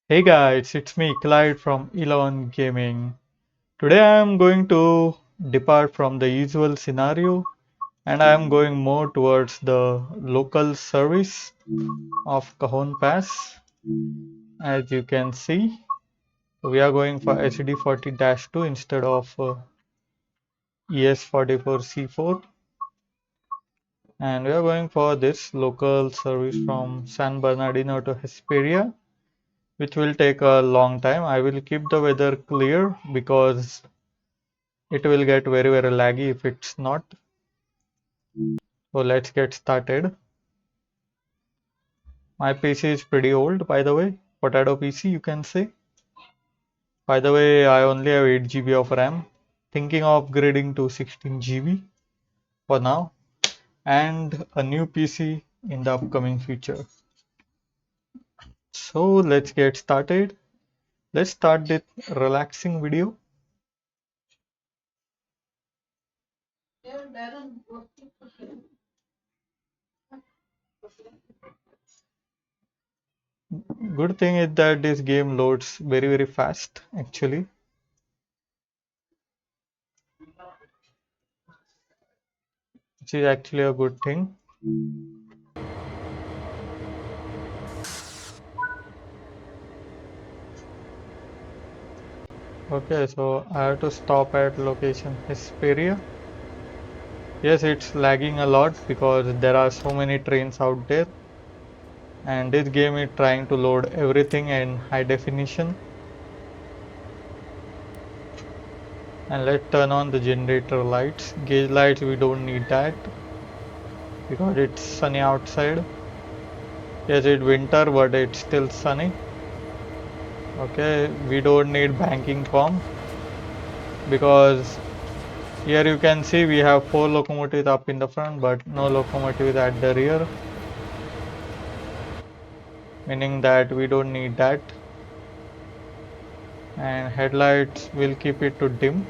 Hey guys, it's me Clyde from Elon Gaming. Today I am going to depart from the usual scenario and I am going more towards the local service of Cajon Pass. As you can see, we are going for SD40-2 instead of ES44C4, and we are going for this local service from San Bernardino to Hesperia, which will take a long time. I will keep the weather clear because it will get very laggy if it's not. So let's get started. My PC is pretty old, by the way. Potato PC, you can say. By the way, I only have 8 GB of RAM. Thinking of upgrading to 16 GB for now, and a new PC in the upcoming future. So let's get started. Let's start this relaxing video. Good thing is that this game loads very fast actually, which is actually a good thing. Okay, so I have to stop at location Hesperia. Yes, it's lagging a lot because there are so many trains out there, and this game is trying to load everything in high definition. And let's turn on the generator lights. Gauge lights, we don't need that because it's sunny outside. Yes, it's winter, but it's still sunny. Okay, we don't need banking form because here you can see we have 4 locomotives up in the front, but no locomotives at the rear, meaning that we don't need that. And headlights, will keep it to dim.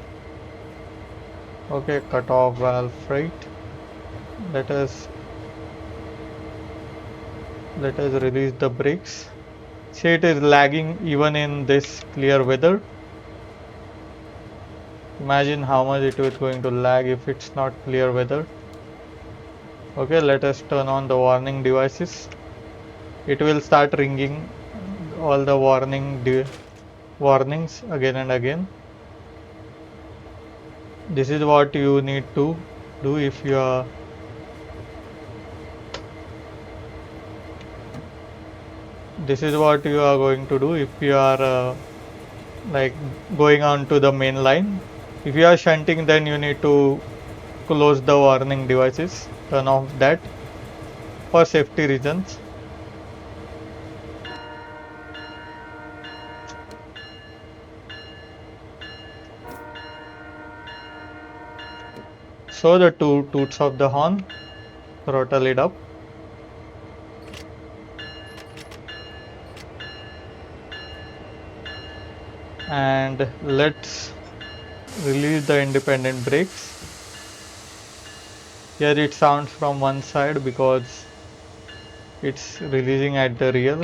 Okay, cut off valve freight. Let us release the brakes. See, it is lagging even in this clear weather. Imagine how much it is going to lag if it's not clear weather. Okay, let us turn on the warning devices. It will start ringing all the warnings again and again. This is what you need to do if you are going to do if you are like going on to the main line. If you are shunting, then you need to close the warning devices, turn off that for safety reasons. So the two toots of the horn, throttle it up. And let's release the independent brakes. Here it sounds from one side because it's releasing at the rear.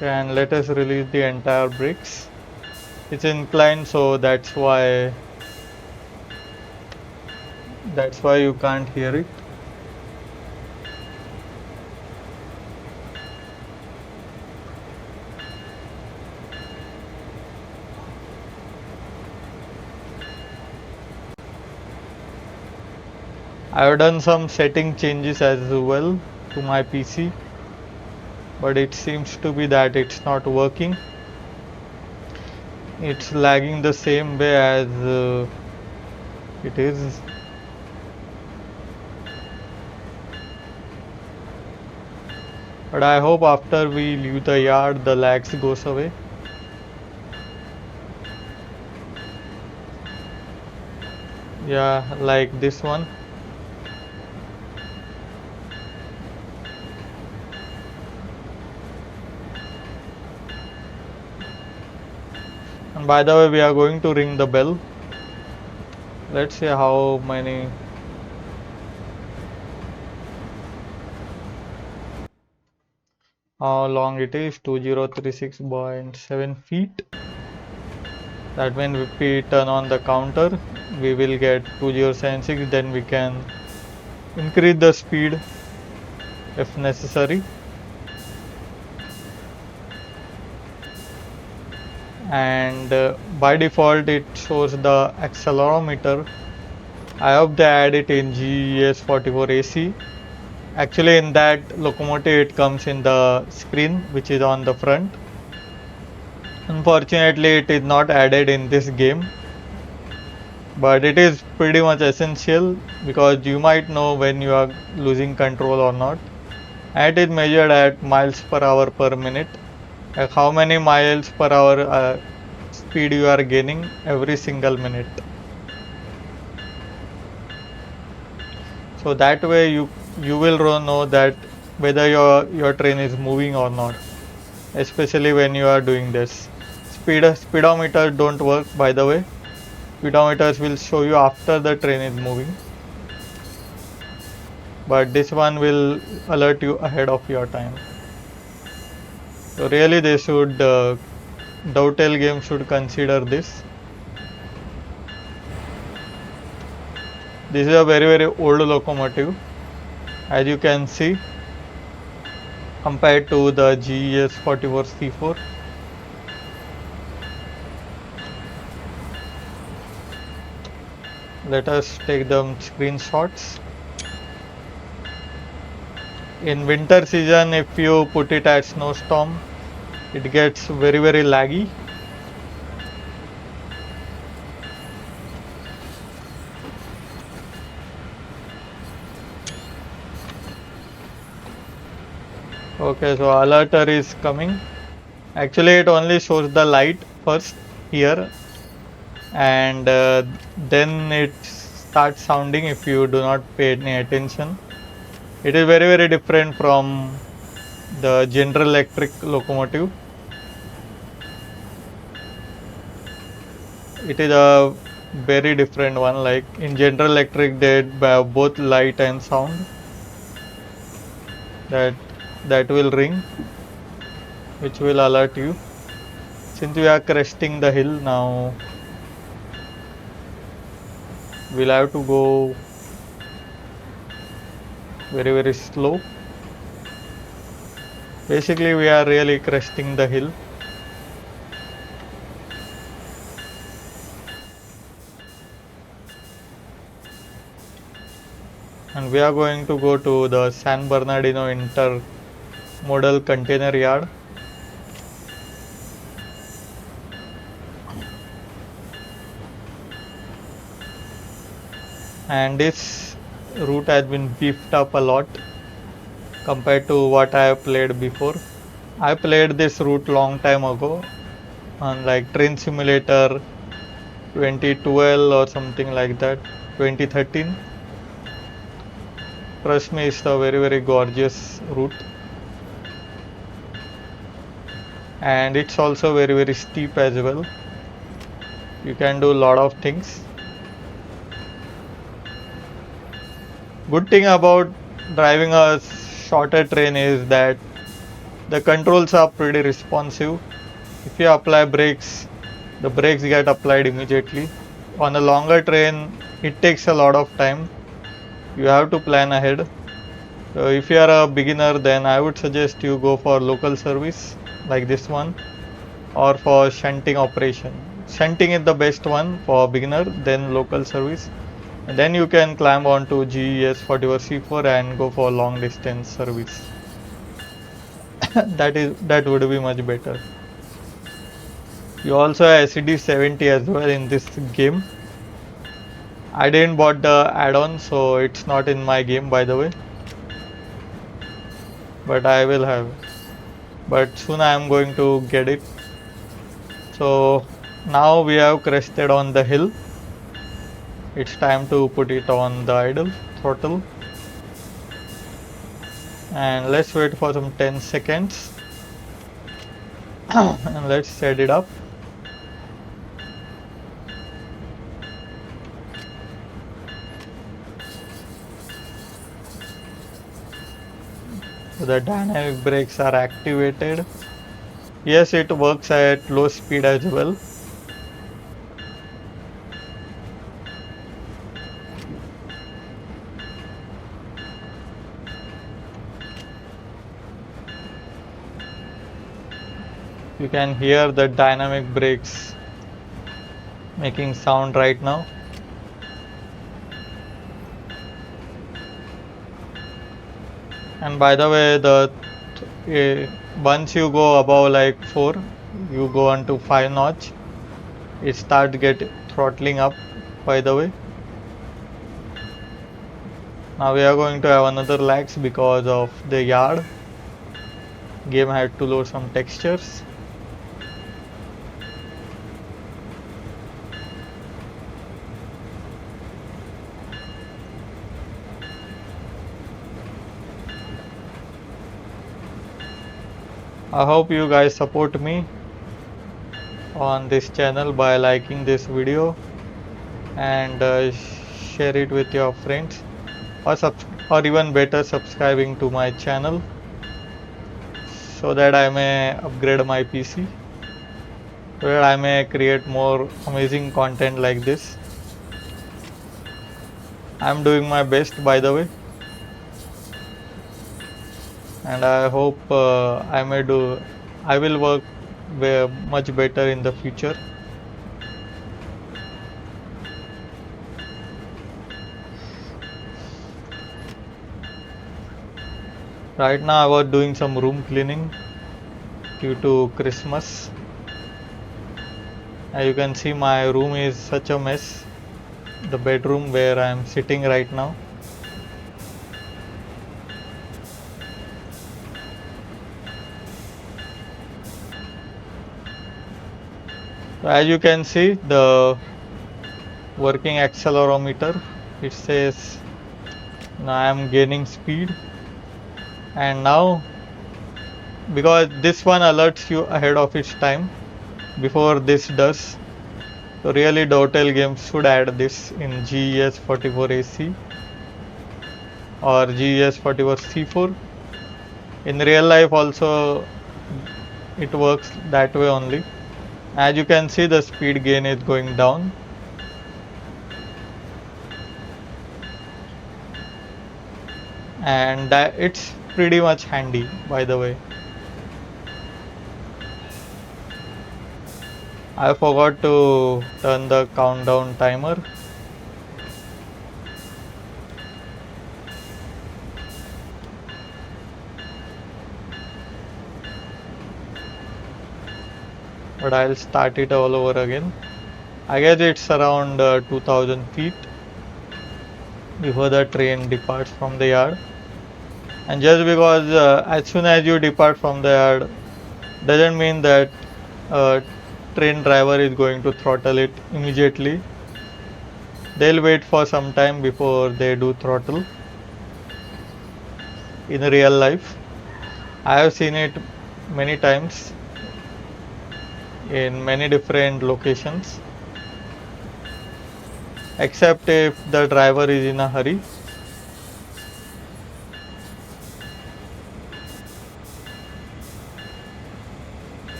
And let us release the entire brakes. It's inclined, so that's why you can't hear it. I've done some setting changes as well to my PC, but it seems to be that it's not working. It's lagging the same way as it is. But I hope after we leave the yard the lags goes away. Yeah, like this one. And by the way, we are going to ring the bell. Let's see how many. how long it is, 2036.7 feet. That means if we turn on the counter, we will get 2076, then we can increase the speed if necessary. And by default it shows the accelerometer. I hope they add it in GES44 AC. Actually in that locomotive it comes in the screen which is on the front. Unfortunately it is not added in this game, but it is pretty much essential because you might know when you are losing control or not. And it is measured at miles per hour per minute, like how many miles per hour speed you are gaining every single minute. So that way you will know that whether your train is moving or not, especially when you are doing this. Speedometer don't work, by the way. Speedometers will show you after the train is moving, but this one will alert you ahead of your time. So really they should Dovetail game should consider this. This is a very old locomotive, as you can see, compared to the GES44C4. Let us take them screenshots. In winter season, if you put it at snowstorm, it gets very laggy. Okay, so alerter is coming. Actually, it only shows the light first here, and then it starts sounding if you do not pay any attention. It is very different from the General Electric locomotive. It is a very different one. Like in General Electric, they have both light and sound that will ring, which will alert you. Since we are cresting the hill now, we'll have to go very slow. Basically, we are really cresting the hill. And we are going to go to the San Bernardino intermodal container yard. And this route has been beefed up a lot compared to what I have played before. I played this route long time ago on like Train Simulator 2012 or something like that, 2013. Trust me, it's a very gorgeous route. And it's also very steep as well. You can do a lot of things. Good thing about driving a shorter train is that the controls are pretty responsive. If you apply brakes, the brakes get applied immediately. On a longer train, it takes a lot of time. You have to plan ahead. So if you are a beginner, then I would suggest you go for local service like this one, or for shunting operation. Shunting is the best one for beginner, then local service. And then you can climb onto GES44C4 and go for long distance service. that would be much better. You also have SD70 as well in this game. I didn't bought the add-on, so it's not in my game, by the way. But I will have. But soon I am going to get it. So now we have crested on the hill. It's time to put it on the idle throttle. And let's wait for some 10 seconds. And let's set it up. the dynamic brakes are activated. Yes, it works at low speed as well. You can hear the dynamic brakes making sound right now. And by the way, once you go above like 4, you go on to 5 notch, it starts get throttling up, by the way. Now we are going to have another lags because of the yard. Game had to load some textures. I hope you guys support me on this channel by liking this video and share it with your friends, or even better, subscribing to my channel so that I may upgrade my PC, so that I may create more amazing content like this. I'm doing my best, by the way, and I hope I will work much better in the future. Right now I was doing some room cleaning due to Christmas. As you can see, my room is such a mess. The bedroom where I am sitting right now. So as you can see, the working accelerometer, it says now I am gaining speed, and now because this one alerts you ahead of its time before this does. So really the hotel games should add this in GES 44AC or GES 44C4. In real life also it works that way only. As you can see, the speed gain is going down. And it's pretty much handy, by the way. I forgot to turn the countdown timer. But I'll start it all over again. I guess it's around 2000 feet before the train departs from the yard. And just because as soon as you depart from the yard doesn't mean that train driver is going to throttle it immediately. They'll wait for some time before they do throttle. In real life, I have seen it many times in many different locations, except if the driver is in a hurry.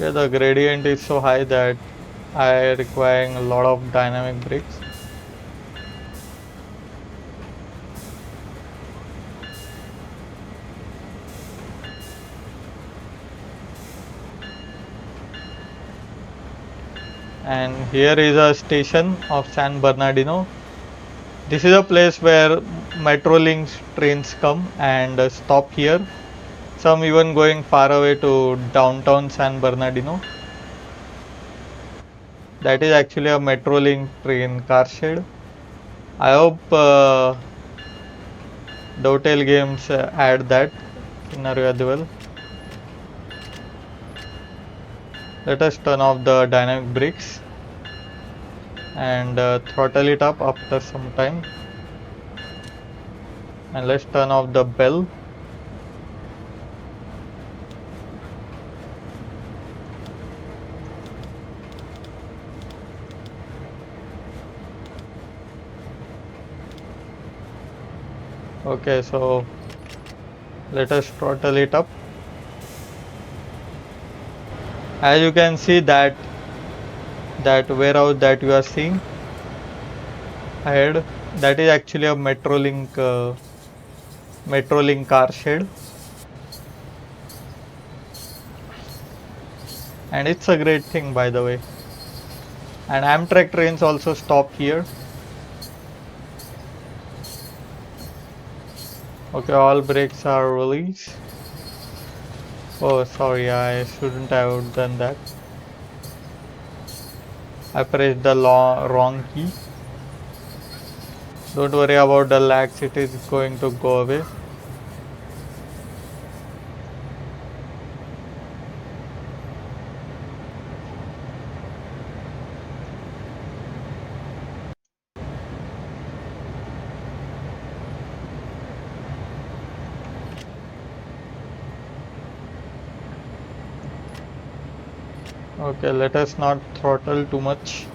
Yeah, the gradient is so high that I require a lot of dynamic brakes. And here is a station of San Bernardino. This is a place where Metrolink trains come and stop here. Some even going far away to downtown San Bernardino. That is actually a Metrolink train car shed. I hope the hotel games add that scenario as well. Let us turn off the dynamic brakes and throttle it up after some time. And let's turn off the bell. Okay, so Let us throttle it up. As you can see that warehouse that you are seeing ahead, that is actually a Metrolink car shed, and it's a great thing, by the way. And Amtrak trains also stop here. Okay, all brakes are released. Oh, sorry, I shouldn't have done that. I pressed the wrong key. Don't worry about the lags, it is going to go away. Okay, let us not throttle too much.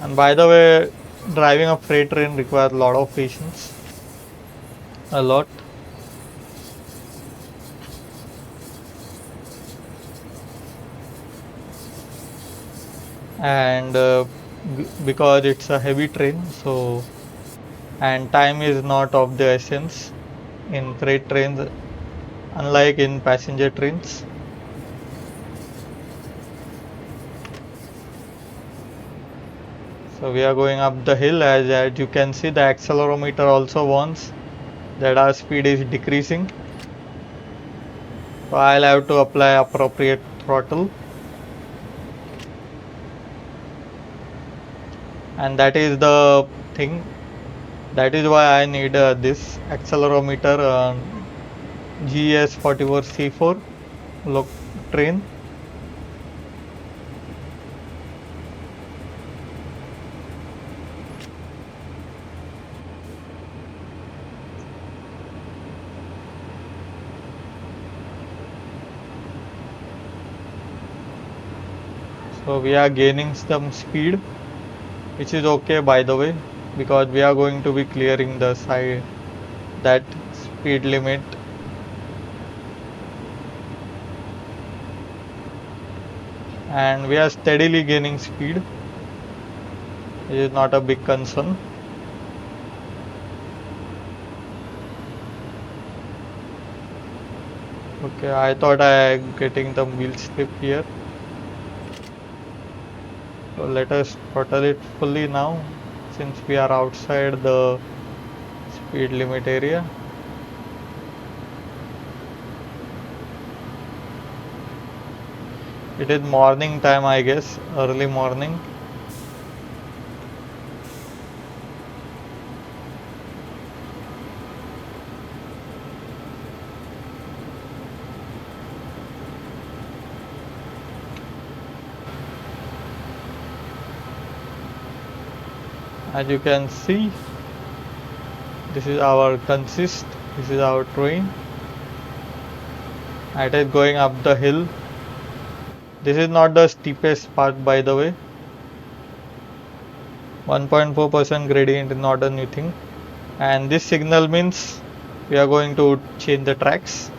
And by the way, driving a freight train requires a lot of patience. A lot. And because it's a heavy train, so and time is not of the essence in freight trains, unlike in passenger trains. So we are going up the hill. As you can see, the accelerometer also warns that our speed is decreasing. So I'll have to apply appropriate throttle. And that is the thing. That is why I need this accelerometer GS44C4 train. So we are gaining some speed, which is okay, by the way, because we are going to be clearing the side that speed limit. And we are steadily gaining speed. It is not a big concern. Okay, I thought I am getting the wheel slip here. So let us throttle it fully now, since we are outside the speed limit area. It is morning time, I guess, early morning. As you can see, this is our consist, this is our train. It is going up the hill. This is not the steepest part, by the way. 1.4% gradient is not a new thing. And this signal means we are going to change the tracks.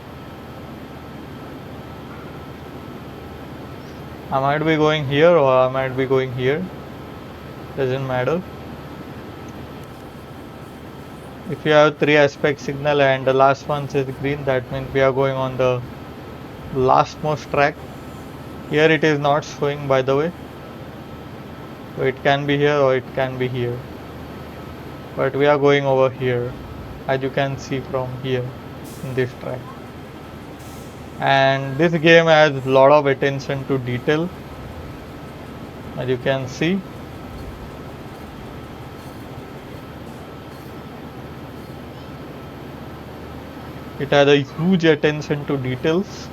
I might be going here or I might be going here. Doesn't matter. If you have 3 aspect signal and the last one says green, that means we are going on the lastmost track. Here it is not showing, by the way. So it can be here or it can be here. But we are going over here, as you can see from here in this track. And this game has a lot of attention to detail, as you can see. It has a huge attention to details,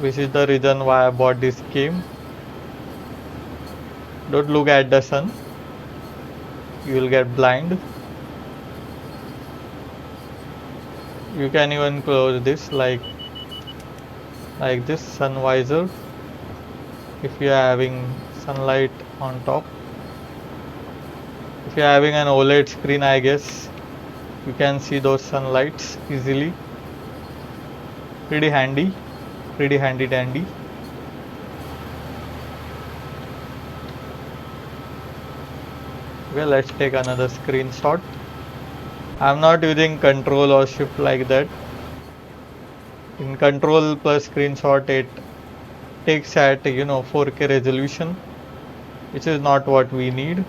which is the reason why I bought this game. Don't look at the sun. you will get blind. You can even close this like this sun visor if you are having sunlight on top. If you are having an OLED screen, I guess you can see those sunlights easily. Pretty handy, pretty handy dandy. Okay, let's take another screenshot. I'm not using control or shift like that. In control plus screenshot, it takes at 4K resolution, which is not what we need.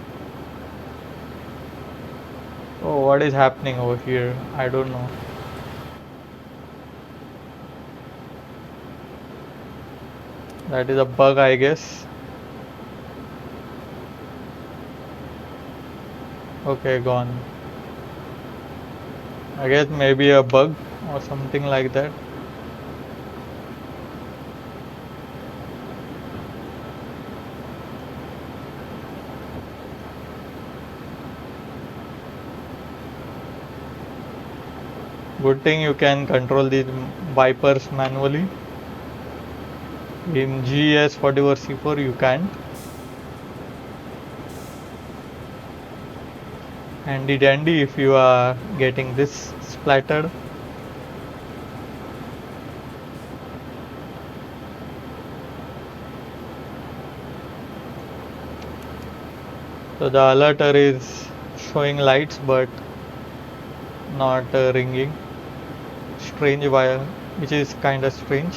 Oh, what is happening over here? I don't know. That is a bug, I guess. Okay, gone. I guess maybe a bug or something like that. Good thing you can control these wipers manually. In GS40 you can't. Handy dandy if you are getting this splattered. So the alerter is showing lights but not ringing. Strange wire, which is kind of strange.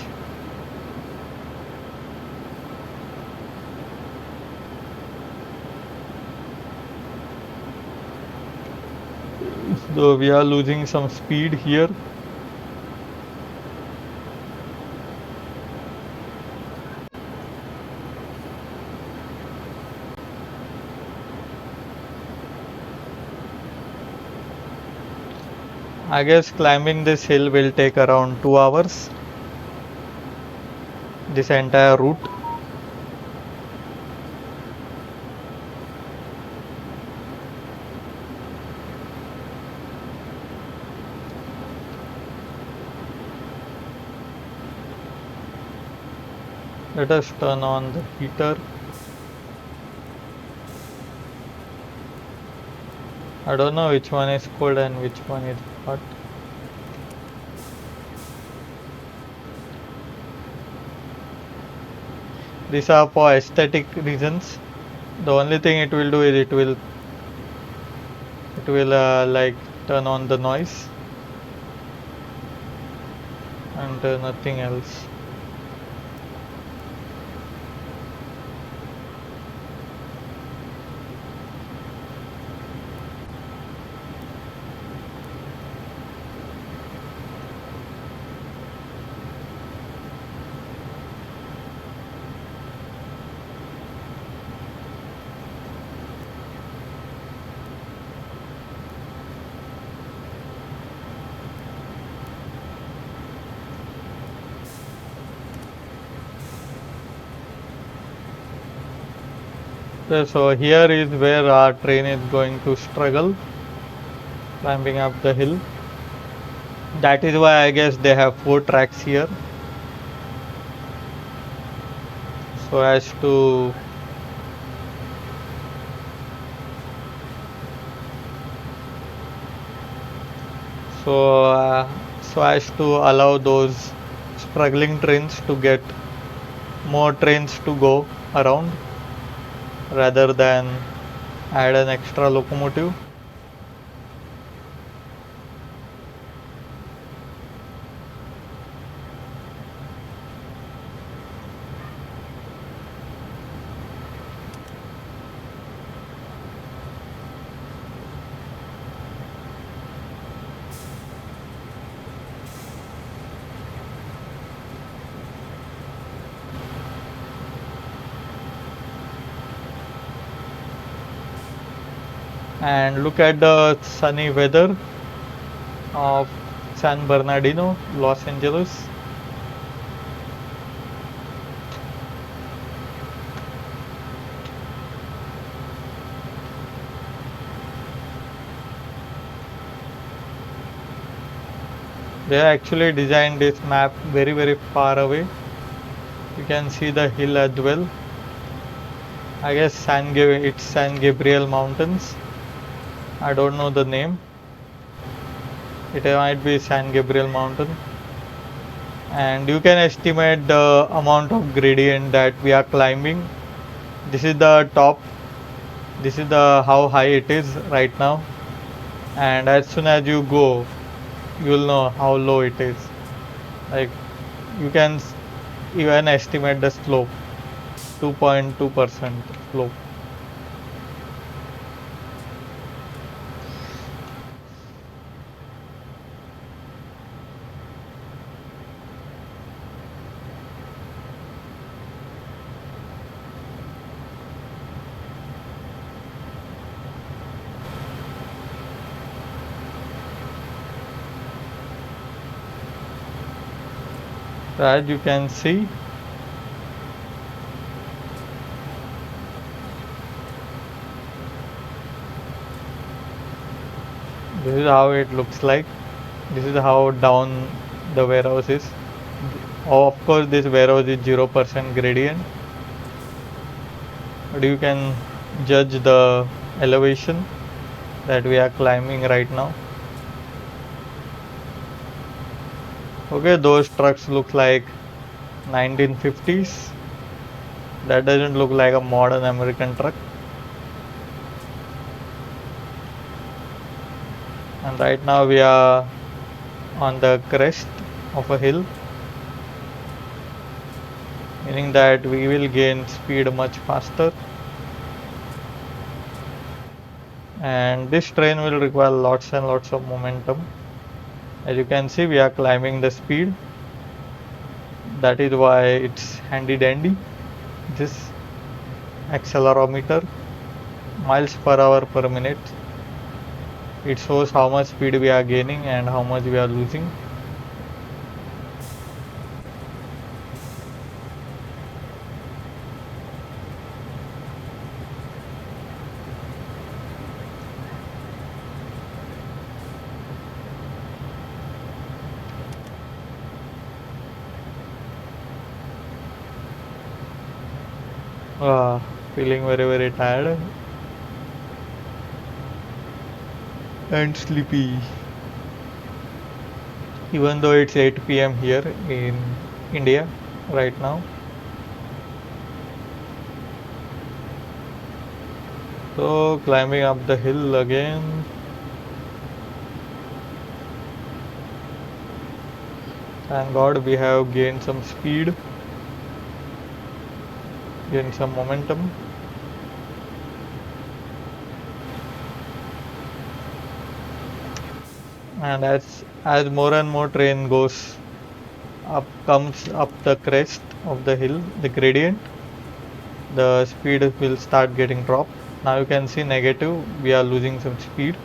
So we are losing some speed here. I guess climbing this hill will take around 2 hours. This entire route. Let us turn on the heater. I don't know which one is cold and which one is hot. These are for aesthetic reasons. The only thing it will do is it will like turn on the noise and nothing else. So here is where our train is going to struggle climbing up the hill. That is why I guess they have 4 tracks here. So as to so as to allow those struggling trains to get more trains to go around rather than add an extra locomotive. And look at the sunny weather of San Bernardino, Los Angeles. They actually designed this map very far away. You can see the hill as well. I guess it's San Gabriel Mountains. I don't know the name. It might be San Gabriel Mountain. And you can estimate the amount of gradient that we are climbing. This is the top. This is the how high it is right now. And as soon as you go, you'll know how low it is. Like you can even estimate the slope, 2.2% slope. So as you can see, this is how it looks like. This is how down the warehouse is. Of course, this warehouse is 0% gradient, but you can judge the elevation that we are climbing right now. Okay, those trucks look like 1950s. That doesn't look like a modern American truck. And right now we are on the crest of a hill, meaning that we will gain speed much faster. And this train will require lots and lots of momentum. As you can see, we are climbing the speed. That is why it's handy dandy. This accelerometer, miles per hour per minute. It shows how much speed we are gaining and how much we are losing. Feeling very tired and sleepy. Even though it's 8 p.m. here in India right now. So climbing up the hill again. Thank God we have gained some speed, gained some momentum. And as more and more train goes up, comes up the crest of the hill, the gradient, the speed will start getting dropped. Now you can see negative, we are losing some speed.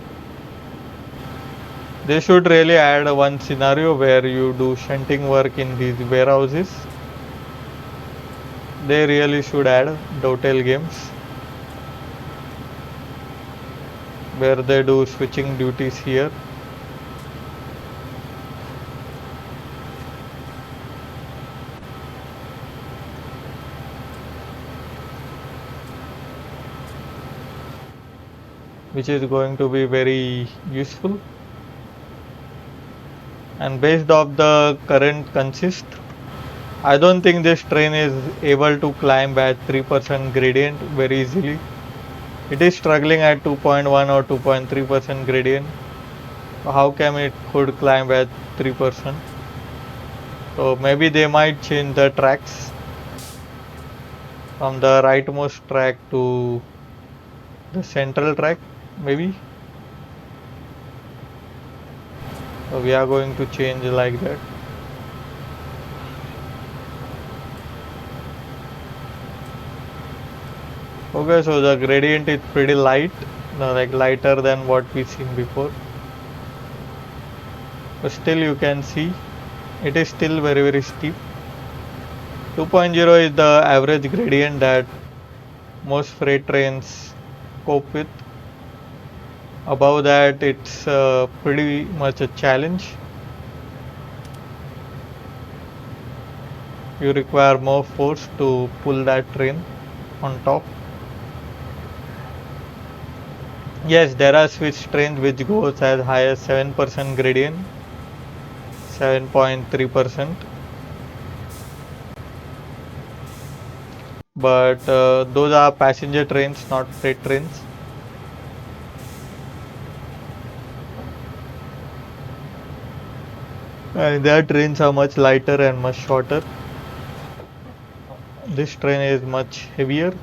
They should really add one scenario where you do shunting work in these warehouses. They really should add hotel games where they do switching duties here. Which is going to be very useful. And based off the current consist, I don't think this train is able to climb at 3% gradient very easily. It is struggling at 2.1 or 2.3% gradient. So how come it could climb at 3%? So maybe they might change the tracks from the rightmost track to the central track, maybe. So we are going to change like that. Okay, so the gradient is pretty light, like lighter than what we seen before. But still you can see it is still very steep. 2.0 is the average gradient that most freight trains cope with. Above that, it's pretty much a challenge. You require more force to pull that train on top. Yes, there are switch trains which goes as high as 7% gradient, 7.3%. But those are passenger trains, not freight trains. And their trains are much lighter and much shorter. This train is much heavier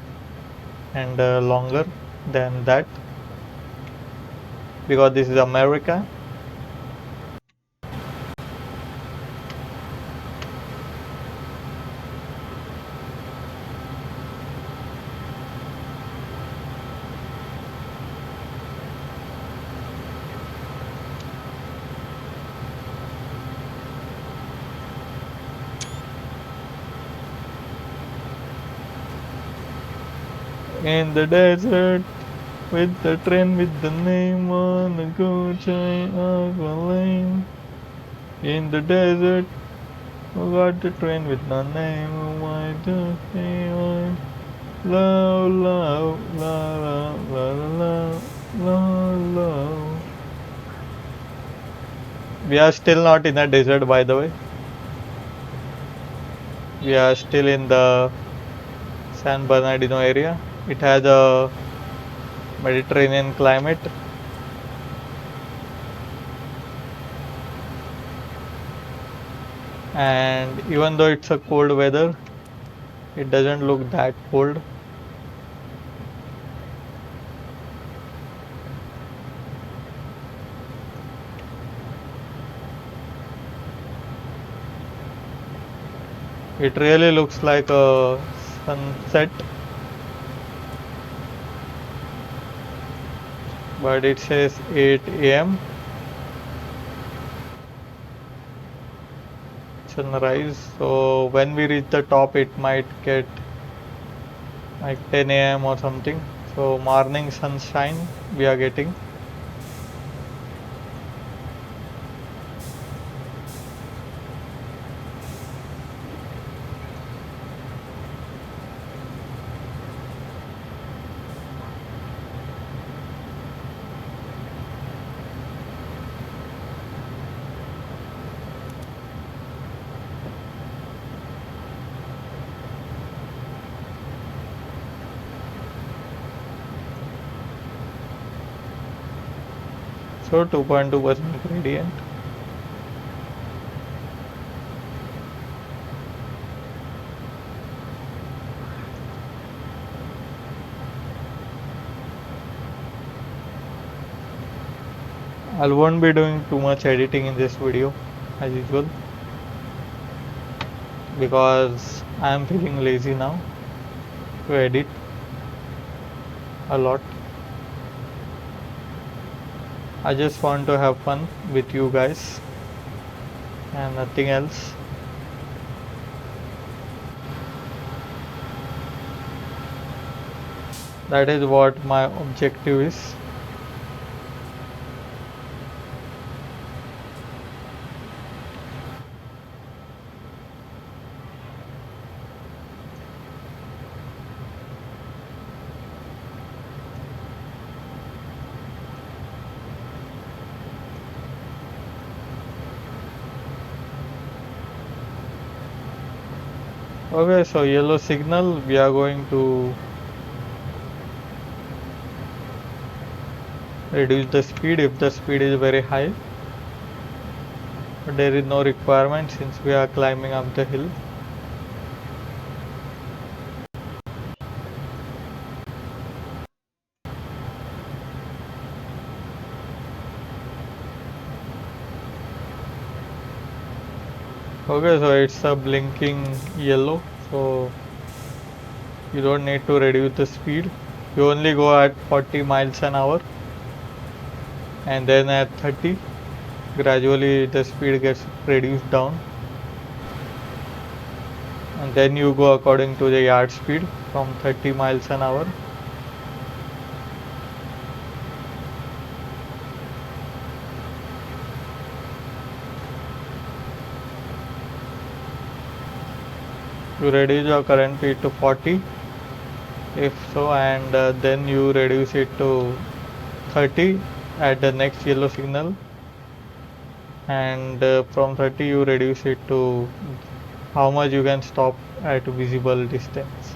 and longer than that because this is America. In the desert, with the train with the name on the coach, lane. In the desert, who got the train with the name of my love, love, love, love, love, love, love. We are still not in a desert, by the way. We are still in the San Bernardino area. It has a Mediterranean climate. And even though it's a cold weather, it doesn't look that cold. It really looks like a sunset, but it says 8 a.m. sunrise. So when we reach the top, it might get like 10 a.m. or something. So morning sunshine we are getting. So 2.2% gradient. I won't be doing too much editing in this video as usual because I am feeling lazy now to edit a lot. I just want to have fun with you guys and nothing else. That is what my objective is. Okay, so yellow signal, we are going to reduce the speed if the speed is very high. But there is no requirement since we are climbing up the hill. Okay, so it's a blinking yellow, so you don't need to reduce the speed. You only go at 40 miles an hour and then at 30, gradually the speed gets reduced down. And then you go according to the yard speed from 30 miles an hour. You reduce your current speed to 40 if so, and then you reduce it to 30 at the next yellow signal, and from 30 you reduce it to how much you can stop at visible distance.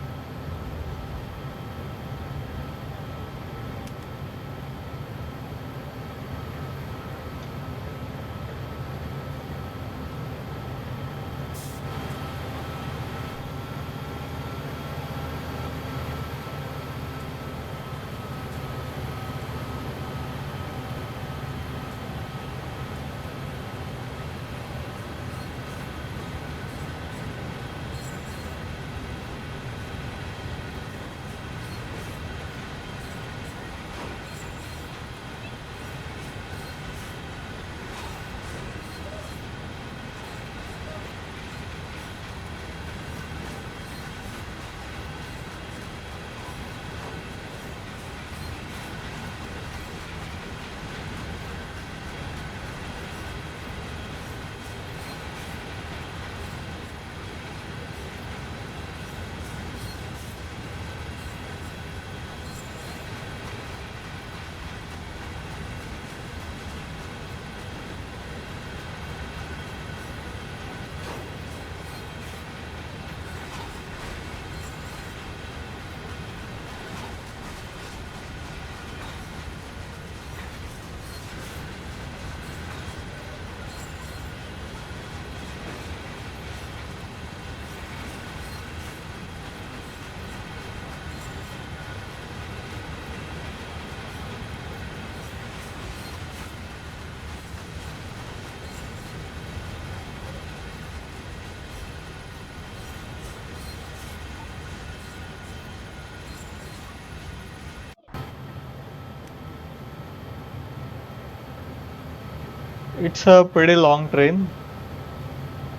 It's a pretty long train.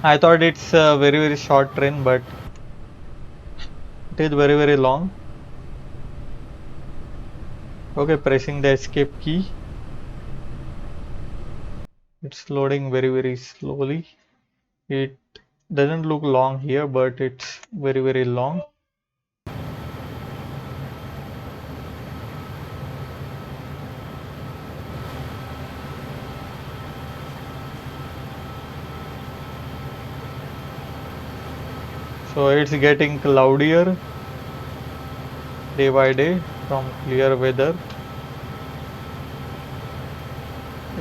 I thought it's a very short train, but it is very long. Okay, pressing the escape key. It's loading very slowly. It doesn't look long here, but it's very long. So it's getting cloudier day by day from clear weather.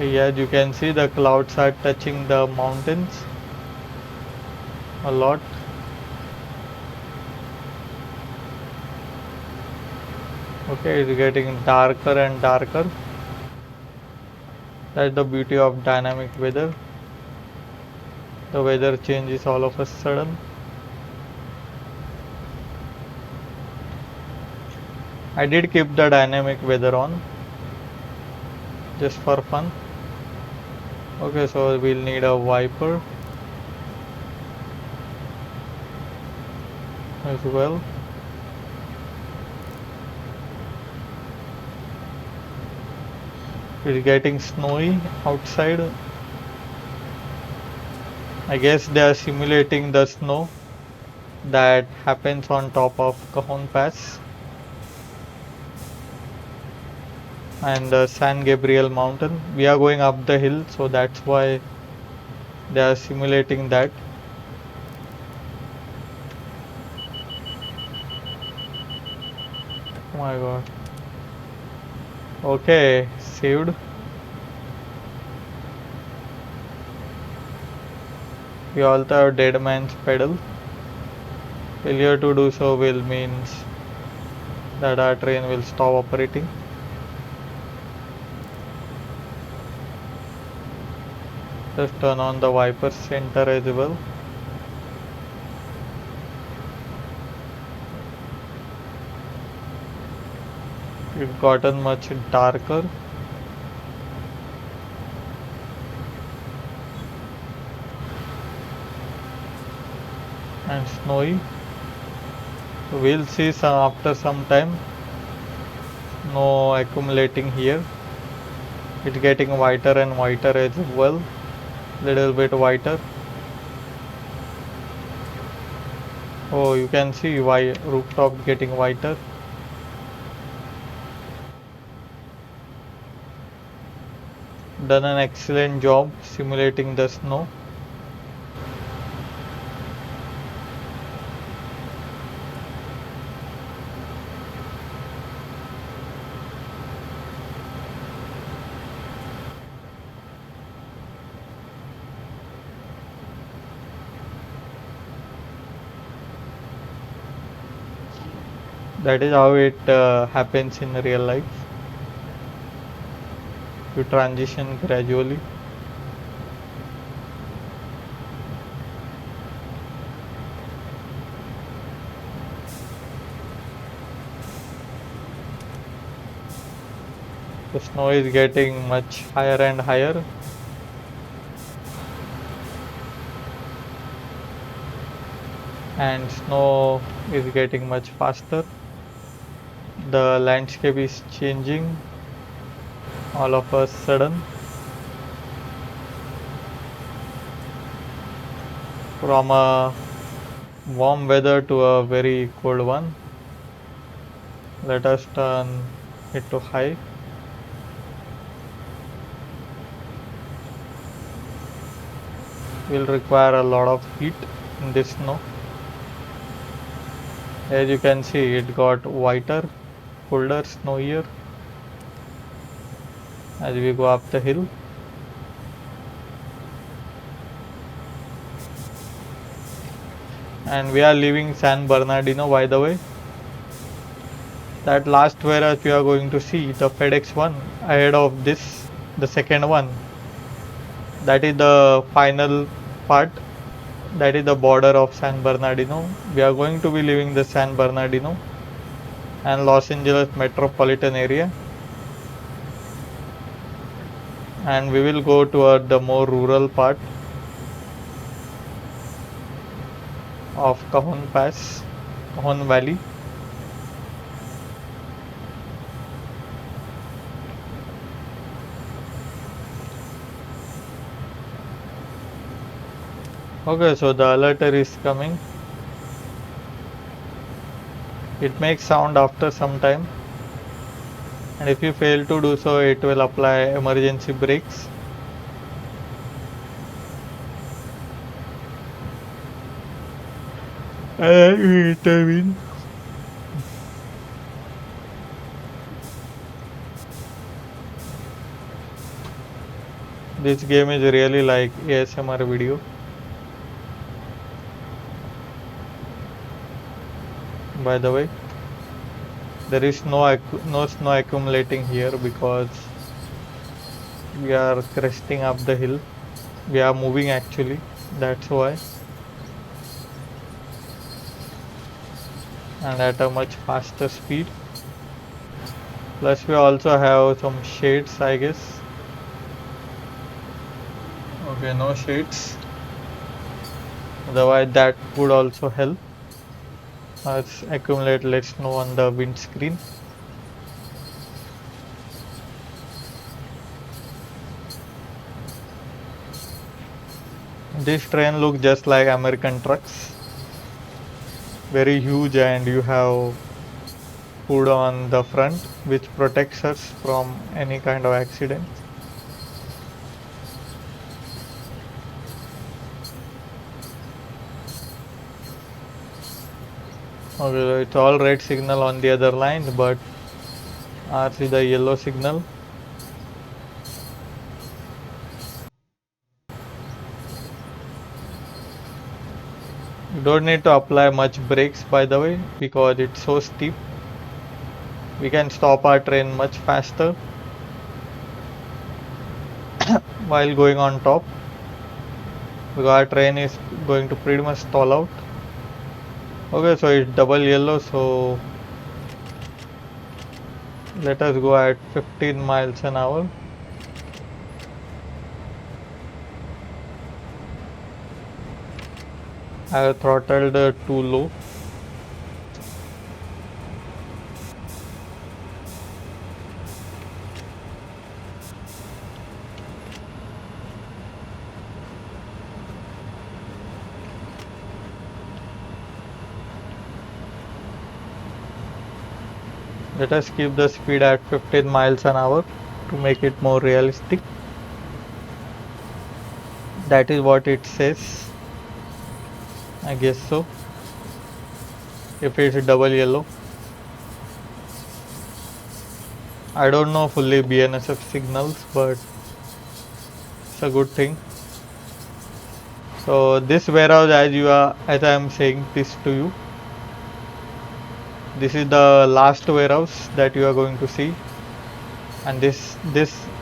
Yeah, you can see the clouds are touching the mountains a lot. Okay, it's getting darker and darker. That's the beauty of dynamic weather. The weather changes all of a sudden. I did keep the dynamic weather on just for fun. Okay, so we'll need a wiper as well. It's getting snowy outside. I guess they are simulating the snow that happens on top of Cajon Pass and the San Gabriel mountain. We are going up the hill, so that's why they are simulating that. Oh my god. Okay, saved. We also have dead man's pedal. Failure to do so will means that our train will stop operating. Just turn on the wiper center as well. It's gotten much darker. And snowy. So we'll see after some time. No accumulating here. It's getting whiter and whiter as well. Little bit whiter. Oh, you can see why rooftop getting whiter. Done an excellent job simulating the snow. That is how it happens in real life. You transition gradually. The snow is getting much higher and higher, and snow is getting much faster. The landscape is changing all of a sudden from a warm weather to a very cold one. Let us turn it to high. Will require a lot of heat in this snow. As you can see, it got whiter, colder, snowier as we go up the hill. And we are leaving San Bernardino, by the way. That last warehouse we are going to see, the FedEx one, ahead of this, the second one. That is the final part. That is the border of San Bernardino. We are going to be leaving the San Bernardino and Los Angeles metropolitan area. And we will go toward the more rural part of Cajon Pass, Cajon Valley. Okay, so the alerter is coming. It makes sound after some time, and if you fail to do so, it will apply emergency brakes. Intervene. This game is really like ASMR video. By the way, there is no snow accumulating here because we are cresting up the hill. We are moving actually. That's why, and at a much faster speed. Plus, we also have some shades, I guess. Okay, no shades. Otherwise, that would also help us accumulate less snow on the windscreen. This train looks just like American trucks, very huge, and you have hood on the front which protects us from any kind of accident. Okay, so it's all red signal on the other lines, but ours is the yellow signal. You don't need to apply much brakes, by the way, because it's so steep. We can stop our train much faster while going on top, because our train is going to pretty much stall out. Okay, so it's double yellow, so let us go at 15 miles an hour. I have throttled too low. Let us keep the speed at 15 miles an hour to make it more realistic. That is what it says. I guess so. If it's double yellow. I don't know fully BNSF signals, but it's a good thing. So this warehouse, as I am saying this to you, this is the last warehouse that you are going to see, and this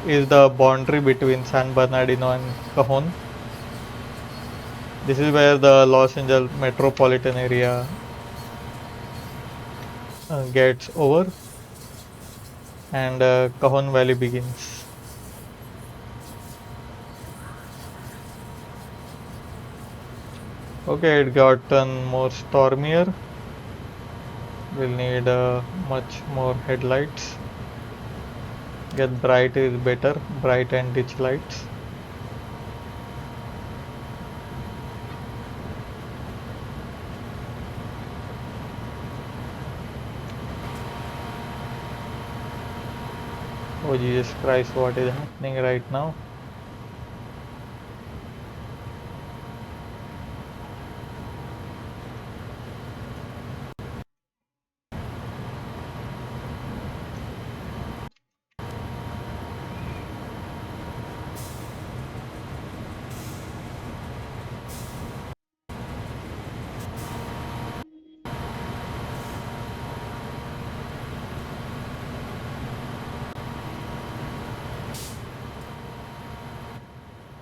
is the boundary between San Bernardino and Cajon. This is where the Los Angeles metropolitan area gets over, and Cajon Valley begins. Okay, it gotten more stormier. We'll need much more headlights. Get bright is better, bright and ditch lights. Oh Jesus Christ, what is happening right now?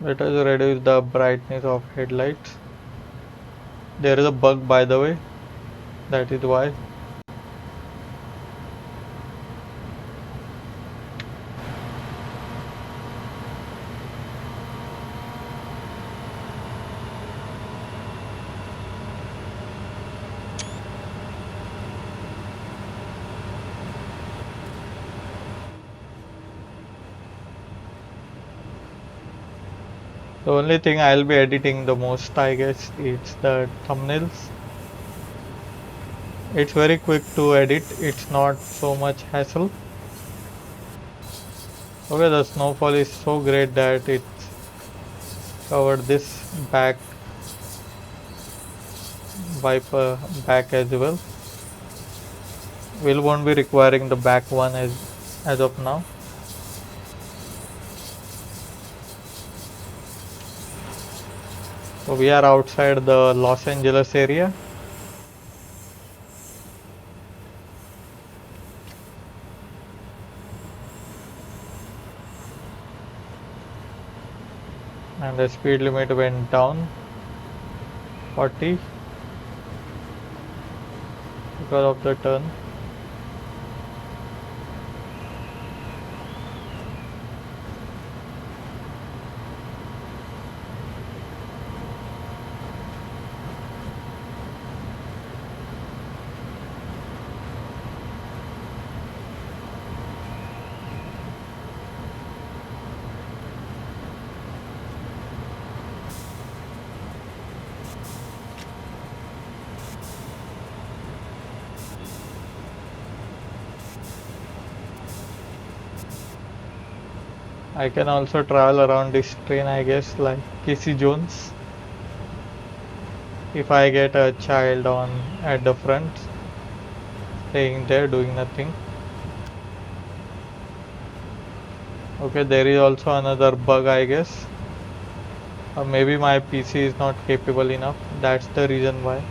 Let us reduce the brightness of headlights. There is a bug, by the way, that is why. The only thing I'll be editing the most, I guess, is the thumbnails. It's very quick to edit, it's not so much hassle. Okay, the snowfall is so great that it covered this back wiper back as well. We won't be requiring the back one as of now. So we are outside the Los Angeles area. And the speed limit went down 40 because of the turn. I can also travel around this train, I guess, like Casey Jones. If I get a child on at the front, staying there doing nothing. Okay, there is also another bug, I guess. Or maybe my PC is not capable enough. That's the reason why.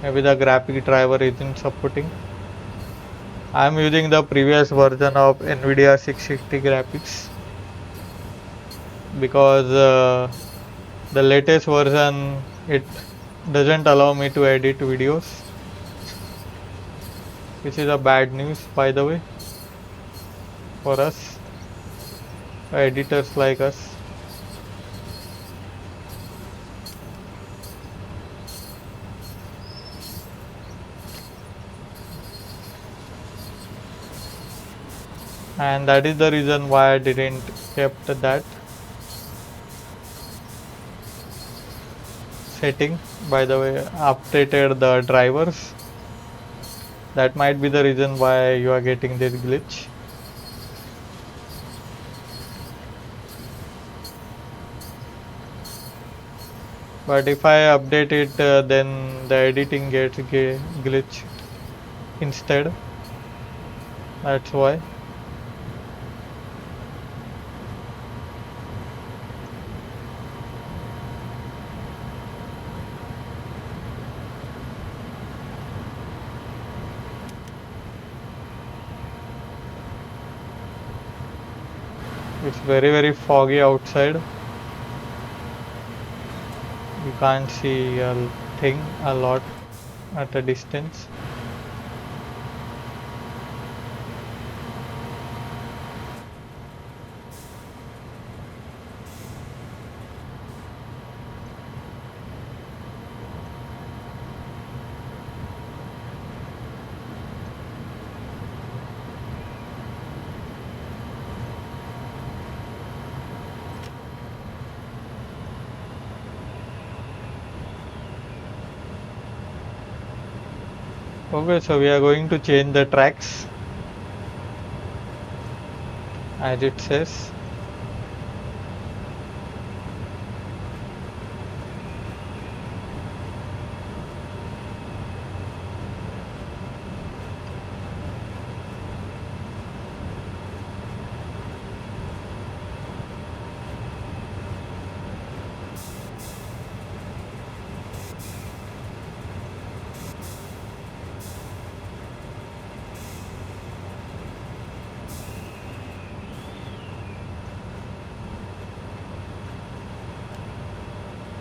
Maybe the graphic driver isn't supporting. I'm using the previous version of NVIDIA 660 graphics because the latest version it doesn't allow me to edit videos, which is a bad news, by the way, for us editors like us. And that is the reason why I didn't kept that setting. By the way, updated the drivers. That might be the reason why you are getting this glitch. But if I update it, then the editing gets glitched instead. That's why. It's very, very foggy outside. You can't see a thing a lot at a distance. Okay, so we are going to change the tracks as it says.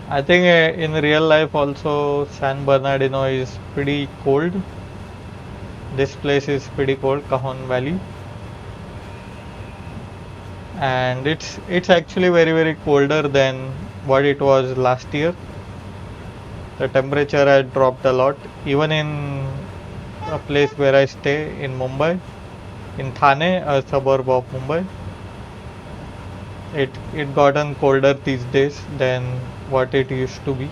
I think in real life also San Bernardino is pretty cold. This place is pretty cold, Cajon Valley, and it's actually very, very colder than what it was last year. The temperature had dropped a lot, even in a place where I stay in Mumbai, in Thane, a suburb of Mumbai. It gotten colder these days than what it used to be.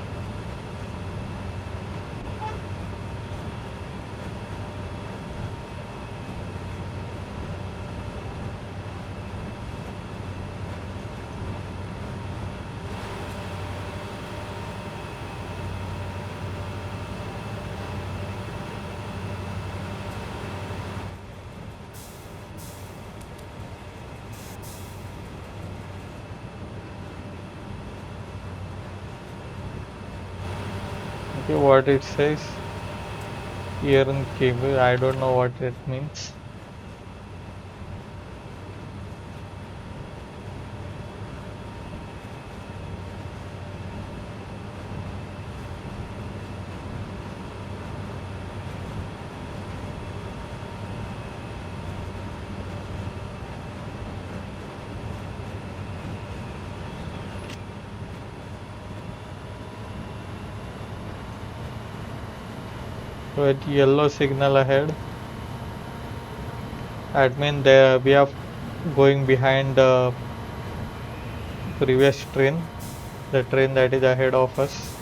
Okay, what it says here in cable, I don't know what it means. With yellow signal ahead, that means there we are going behind the previous train, the train that is ahead of us.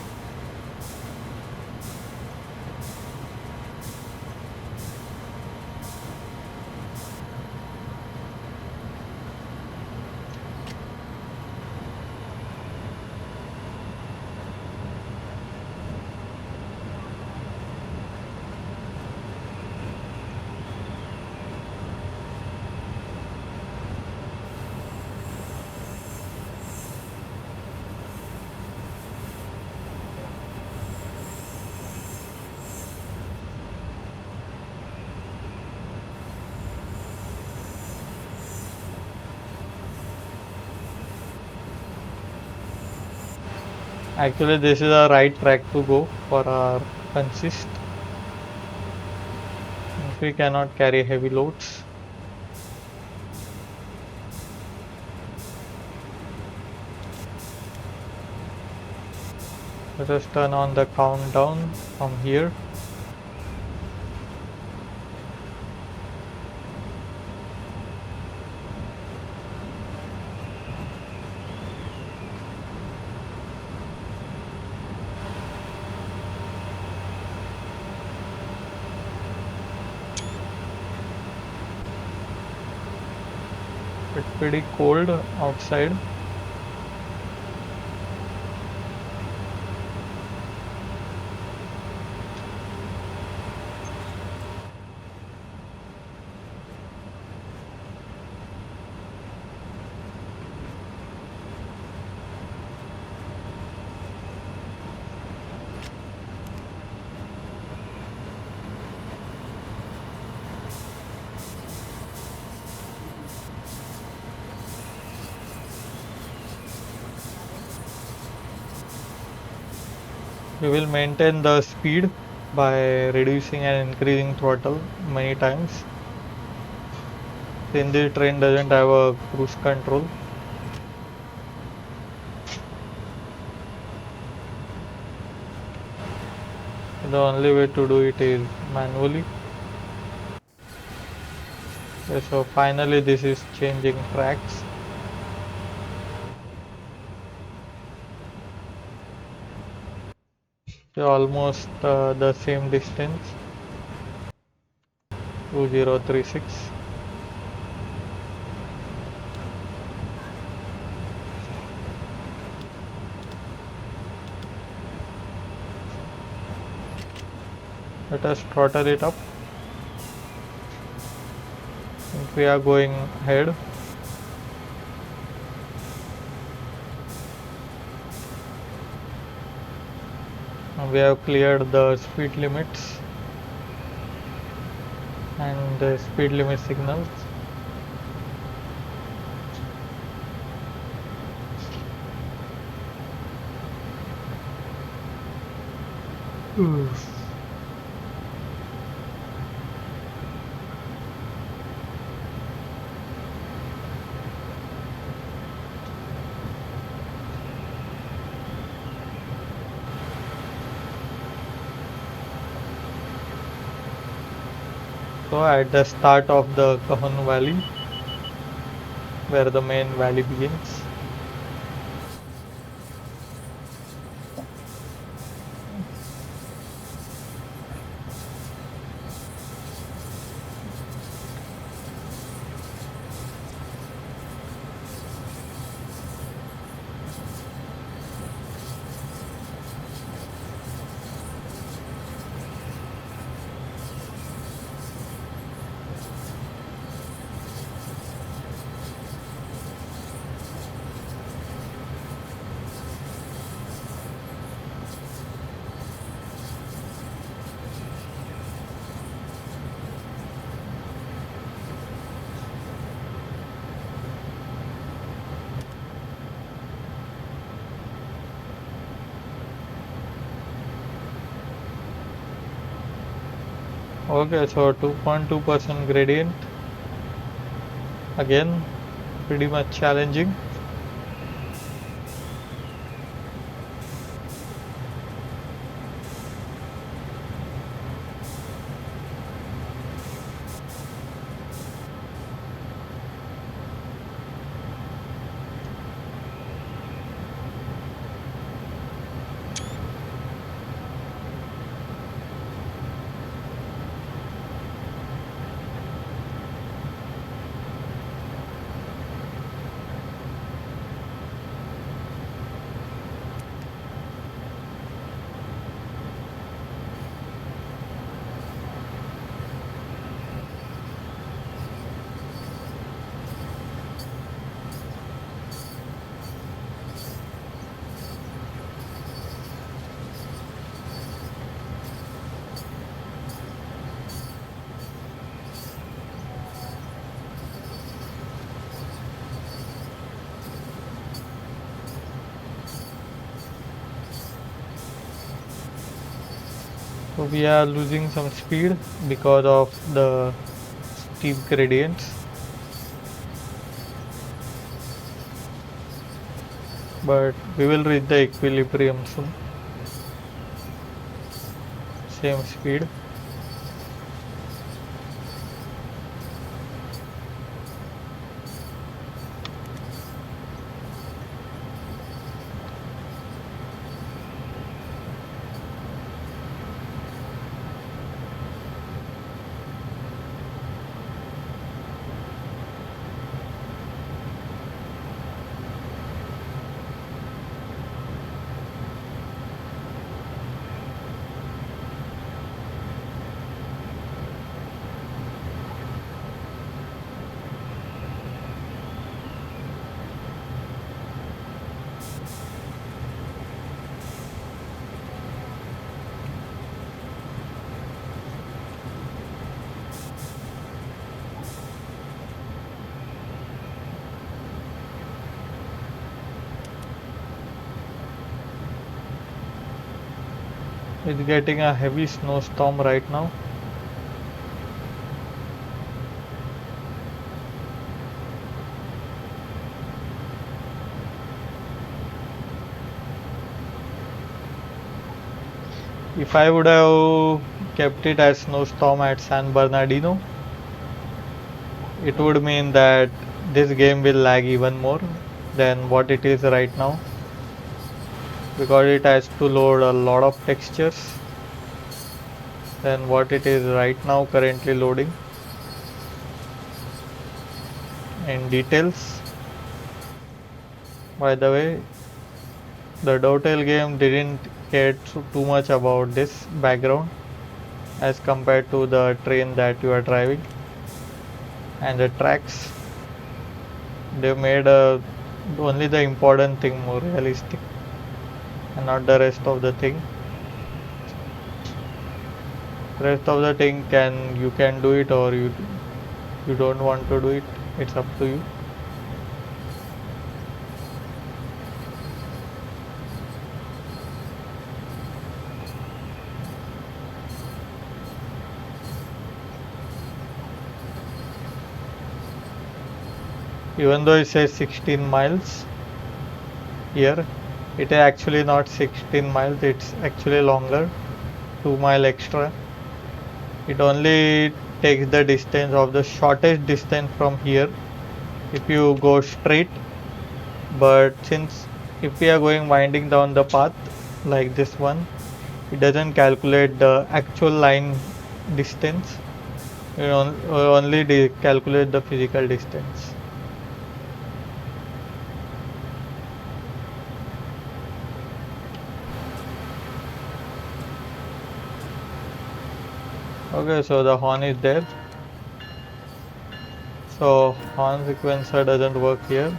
Actually, this is a right track to go for our consist. If we cannot carry heavy loads. Let us turn on the countdown from here. pretty cold outside. We will maintain the speed by reducing and increasing throttle many times. Since the train doesn't have a cruise control, the only way to do it is manually. Okay, so finally this is changing tracks. So almost the same distance, 2036. Let us throttle it up. Since we are going ahead, we have cleared the speed limits and the speed limit signals. So at the start of the Cajon Valley, where the main valley begins. Okay, so 2.2% gradient. Again, pretty much challenging. So we are losing some speed because of the steep gradients, but we will reach the equilibrium soon. Same speed. It's getting a heavy snowstorm right now. If I would have kept it as snowstorm at San Bernardino, it would mean that this game will lag even more than what it is right now because it has to load a lot of textures than what it is right now currently loading in details. By the way, the Dotale game didn't care too much about this background as compared to the train that you are driving and the tracks. They made only the important thing more realistic and not the rest of the thing. Rest of the thing you can do it or you don't want to do it. It's up to you. Even though it says 16 miles here, it is actually not 16 miles. It's actually longer, 2 mile extra. It only takes the distance of the shortest distance from here if you go straight. But since if we are going winding down the path like this one, it doesn't calculate the actual line distance. It only calculate the physical distance. Okay, so the horn is there. So horn sequencer doesn't work here.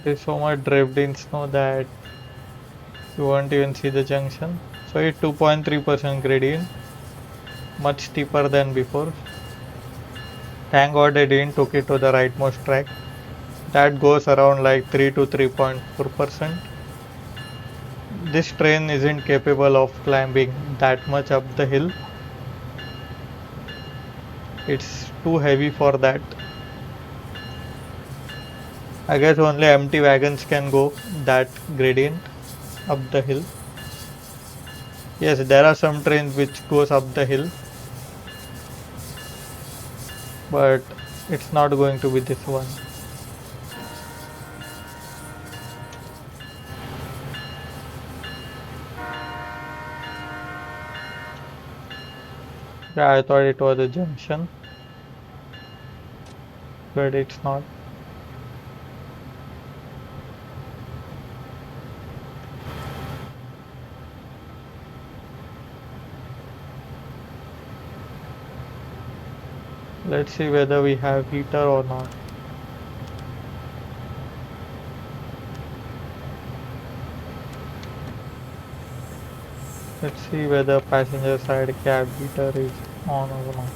There's so much drift in snow that you won't even see the junction. So it's 2.3% gradient, much steeper than before. Thank God they didn't took it to the rightmost track. That goes around like 3 to 3.4%. This train isn't capable of climbing that much up the hill. It's too heavy for that. I guess only empty wagons can go that gradient up the hill. Yes, there are some trains which goes up the hill, but it's not going to be this one. Yeah, I thought it was a junction, but it's not. Let's see whether we have heater or not. Let's see whether passenger side cab heater is on or not.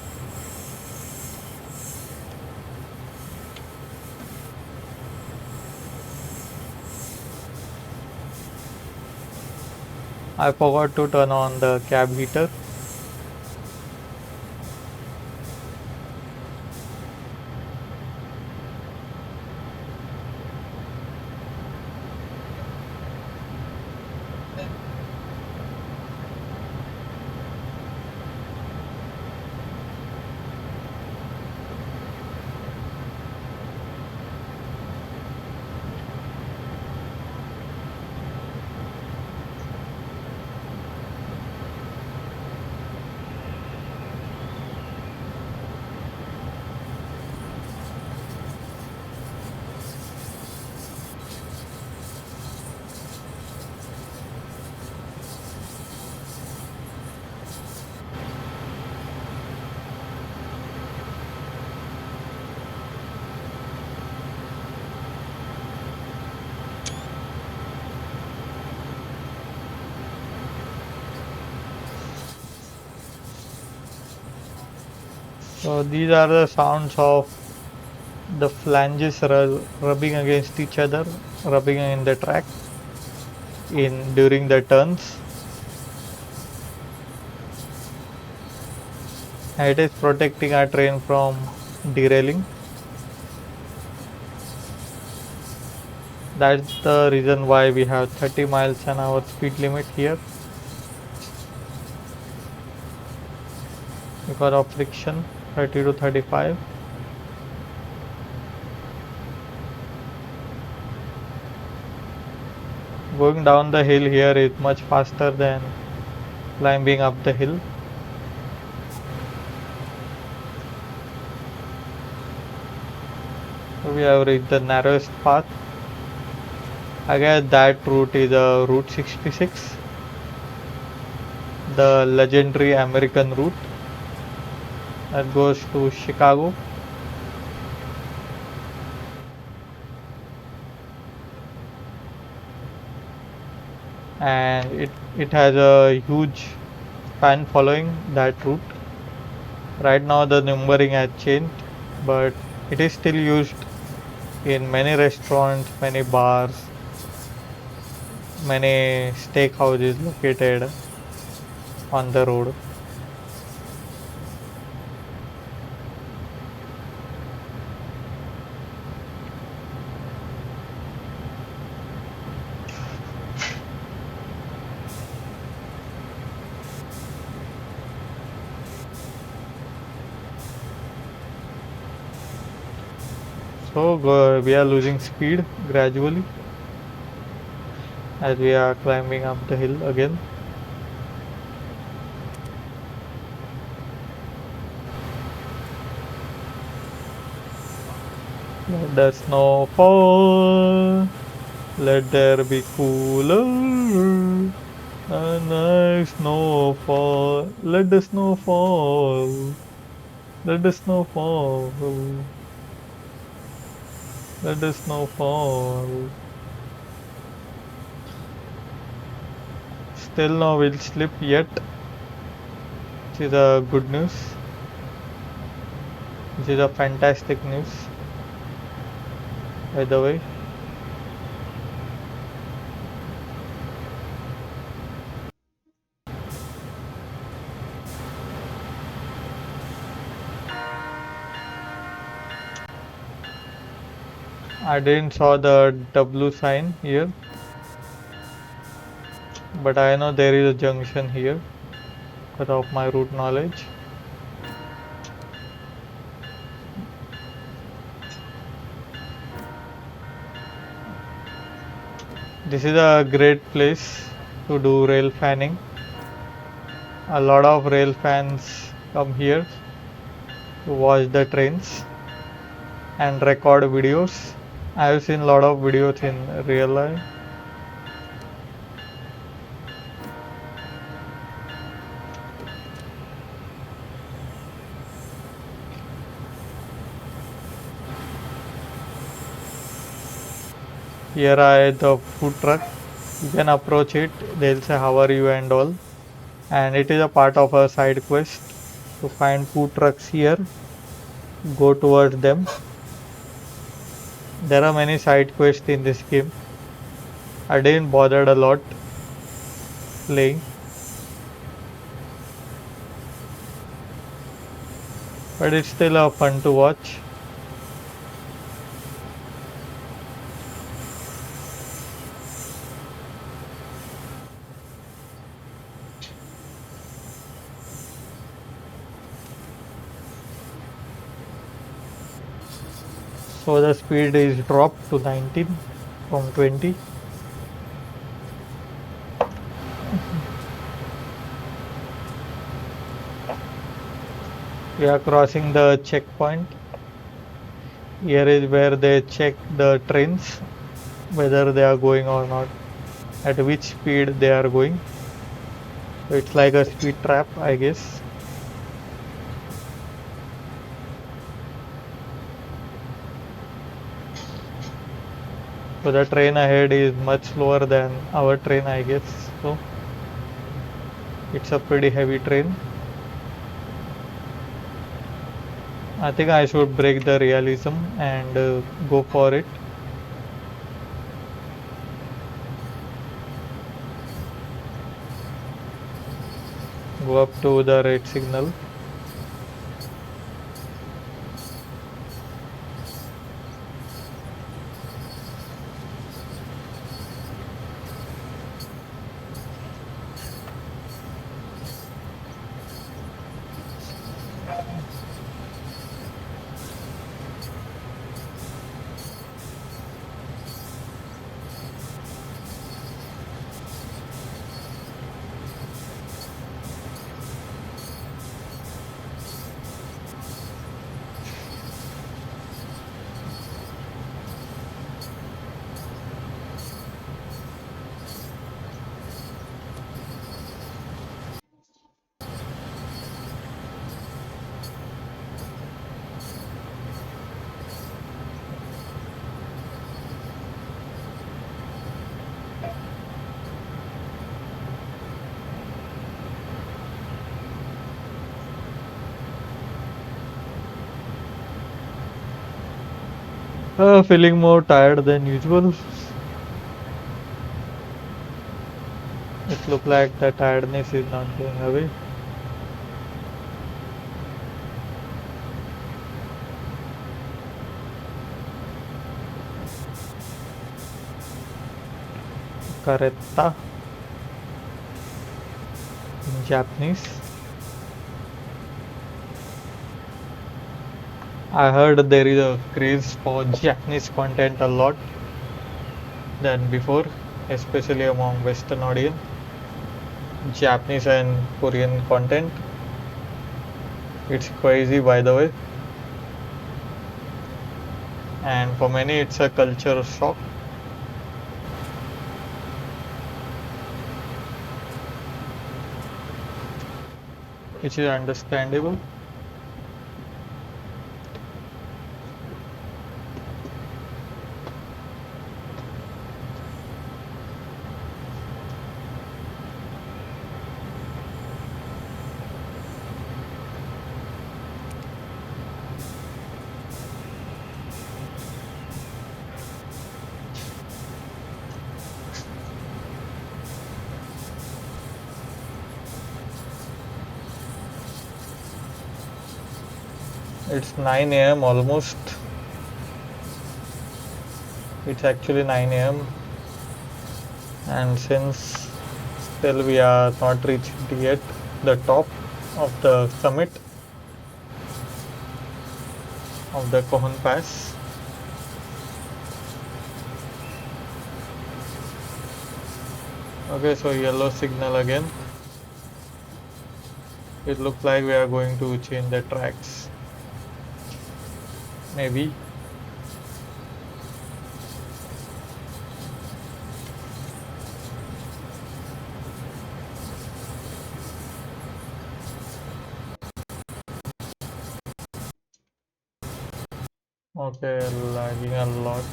I forgot to turn on the cab heater. So these are the sounds of the flanges rubbing against each other, rubbing in the track in during the turns. And it is protecting our train from derailing. That's the reason why we have 30 miles an hour speed limit here, because of friction, 30 to 35. Going down the hill here is much faster than climbing up the hill. So we have reached the narrowest path. I guess that route is Route 66, the legendary American route that goes to Chicago. And it has a huge fan following that route. Right now the numbering has changed, but it is still used in many restaurants, many bars, many steakhouses located on the road. So we are losing speed gradually as we are climbing up the hill again. Let the snow fall, let there be cooler, a nice snow fall, let the snow fall, let the snow fall, let the snow fall. Still no will slip yet, which is a good news, which is a fantastic news, by the way. I didn't saw the W sign here, but I know there is a junction here because of my route knowledge. This is a great place to do rail fanning. A lot of rail fans come here to watch the trains and record videos. I have seen a lot of videos in real life. Here I the food truck. You can approach it. They'll say how are you and all. And it is a part of a side quest to find food trucks here. Go towards them. There are many side quests in this game. I didn't bother a lot playing, but it's still fun to watch. So the speed is dropped to 19 from 20. We are crossing the checkpoint. Here is where they check the trains, whether they are going or not, at which speed they are going. So it's like a speed trap, I guess. So the train ahead is much slower than our train, I guess. So it's a pretty heavy train. I think I should break the realism and go for it. Go up to the red signal. Feeling more tired than usual. It looks like the tiredness is not going away. Caretta in Japanese. I heard there is a craze for Japanese content a lot than before, especially among Western audience. Japanese and Korean content. It's crazy, by the way, and for many, it's a culture shock, which is understandable. It's 9 a.m. almost. It's actually 9 a.m. And since still we are not reached yet the top of the summit of the Kohon Pass. Okay, so yellow signal again. It looks like we are going to change the tracks. Maybe. Okay, lagging a lot.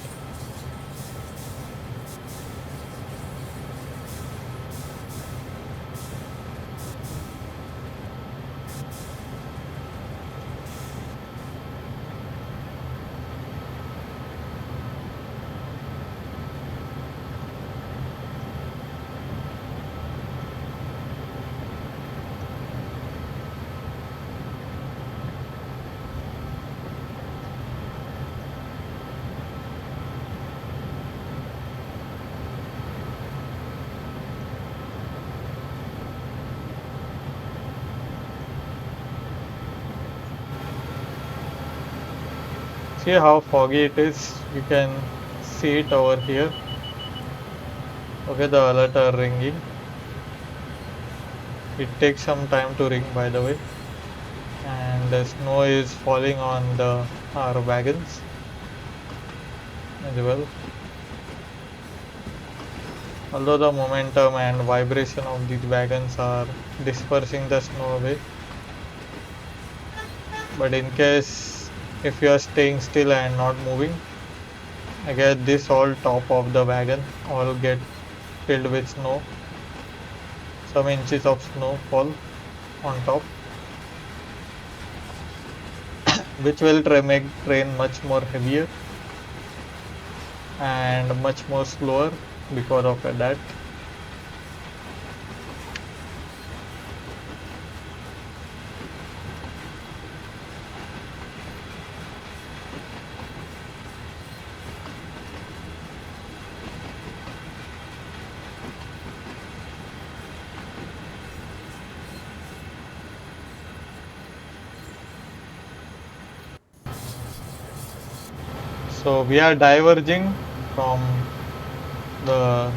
See how foggy it is? You can see it over here. Okay, the alert are ringing. It takes some time to ring, by the way. And the snow is falling on the our wagons as well. Although the momentum and vibration of these wagons are dispersing the snow away, but in case if you are staying still and not moving, I guess this all top of the wagon all get filled with snow. Some inches of snow fall on top. which will make train much more heavier and much more slower because of that. So we are diverging from the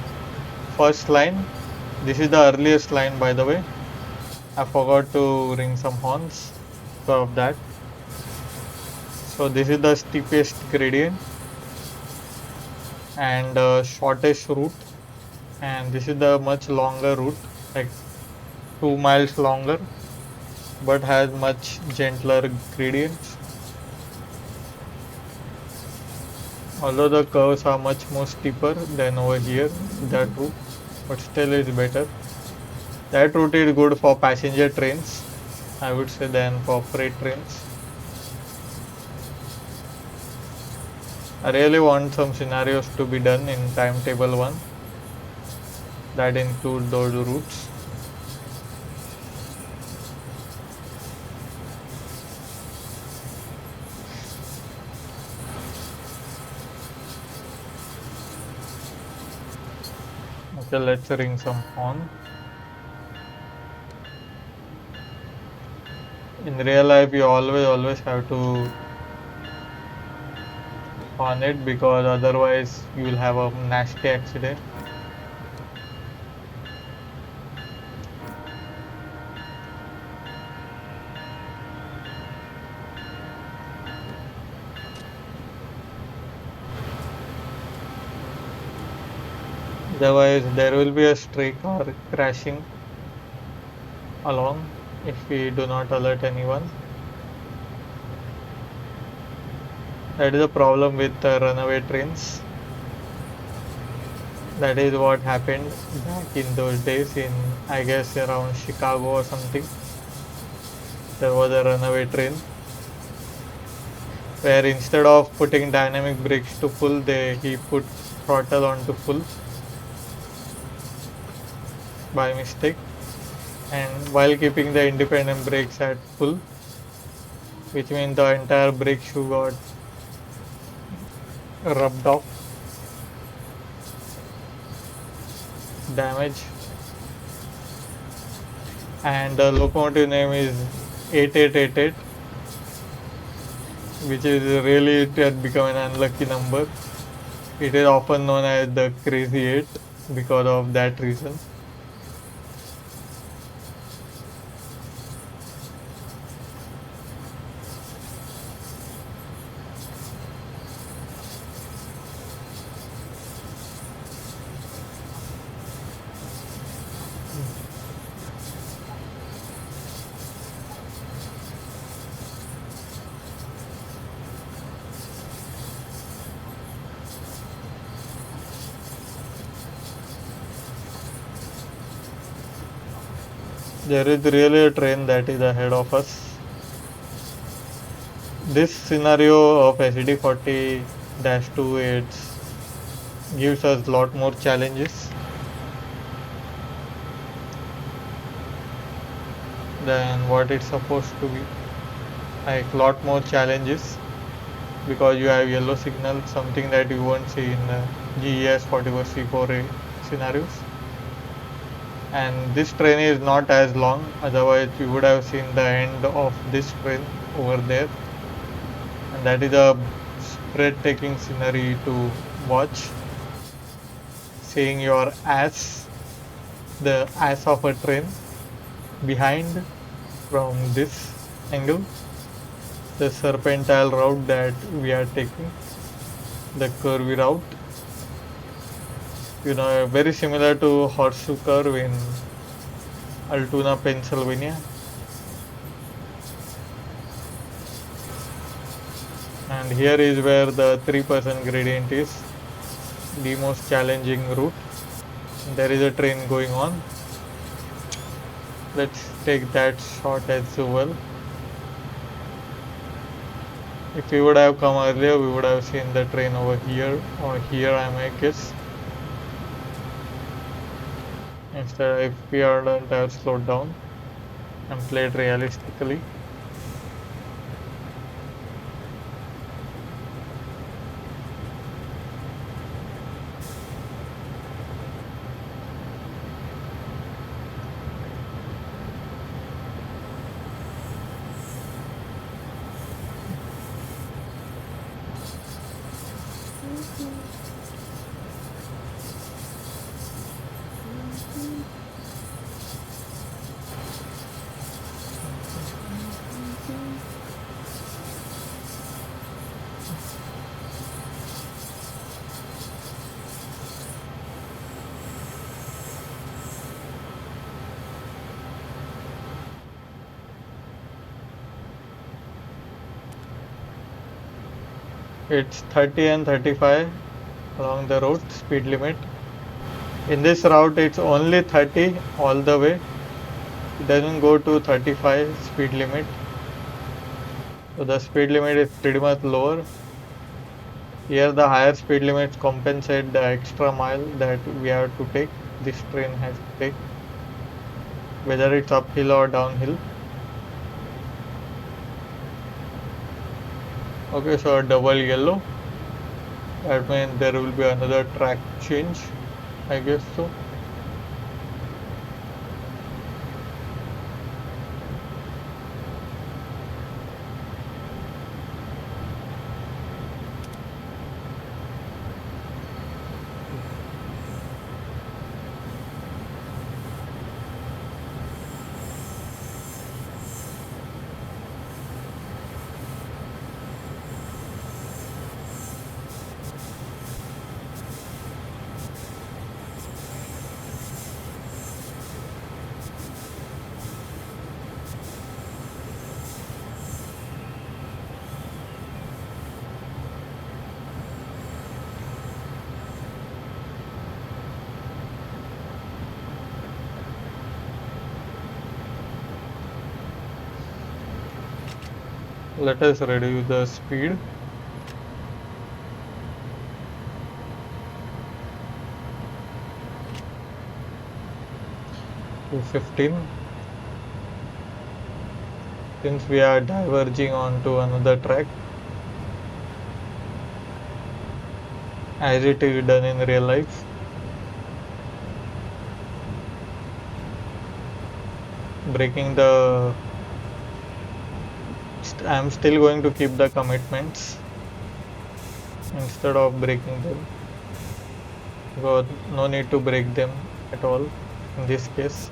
first line. This is the earliest line, by the way. I forgot to ring some horns of that. So this is the steepest gradient and shortest route, and this is the much longer route, like 2 miles longer, but has much gentler gradients. Although the curves are much more steeper than over here, that route, but still is better. That route is good for passenger trains, I would say, than for freight trains. I really want some scenarios to be done in timetable 1 that include those routes. Okay, let's ring some horn. In real life, you always have to horn it because otherwise you will have a nasty accident. Otherwise, there will be a stray car crashing along if we do not alert anyone. That is a problem with runaway trains. That is what happened back in those days in, I guess, around Chicago or something. There was a runaway train where instead of putting dynamic brakes to full, he put throttle on to full by mistake, and while keeping the independent brakes at full, which means the entire brake shoe got rubbed off, damage. And the locomotive name is 8888, which is really, it had become an unlucky number. It is often known as the crazy 8 because of that reason. There is really a train that is ahead of us. This scenario of SD40-2 gives us a lot more challenges than what it's supposed to be. Like, lot more challenges because you have yellow signal, something that you won't see in GES 44C4A scenarios. And this train is not as long, otherwise you would have seen the end of this train over there, and that is a breathtaking scenery to watch, seeing your ass, the ass of a train behind from this angle, the serpentine route that we are taking, the curvy route, very similar to horseshoe curve in Altoona, Pennsylvania. And here is where the 3% gradient is, the most challenging route. There is a train going on. Let's take that shot as well. If we would have come earlier, we would have seen the train over here or here, I may guess. Instead, if we hadn't have slowed down and played realistically. It's 30 and 35 along the road, speed limit. In this route, it's only 30 all the way. It doesn't go to 35 speed limit. So the speed limit is pretty much lower. Here the higher speed limits compensate the extra mile that we have to take. This train has to take, whether it's uphill or downhill. Okay, so a double yellow. That means there will be another track change, I guess so. Let us reduce the speed. To 15. Since we are diverging onto another track, as it is done in real life. Breaking the I'm still going to keep the commitments instead of breaking them, because no need to break them at all in this case.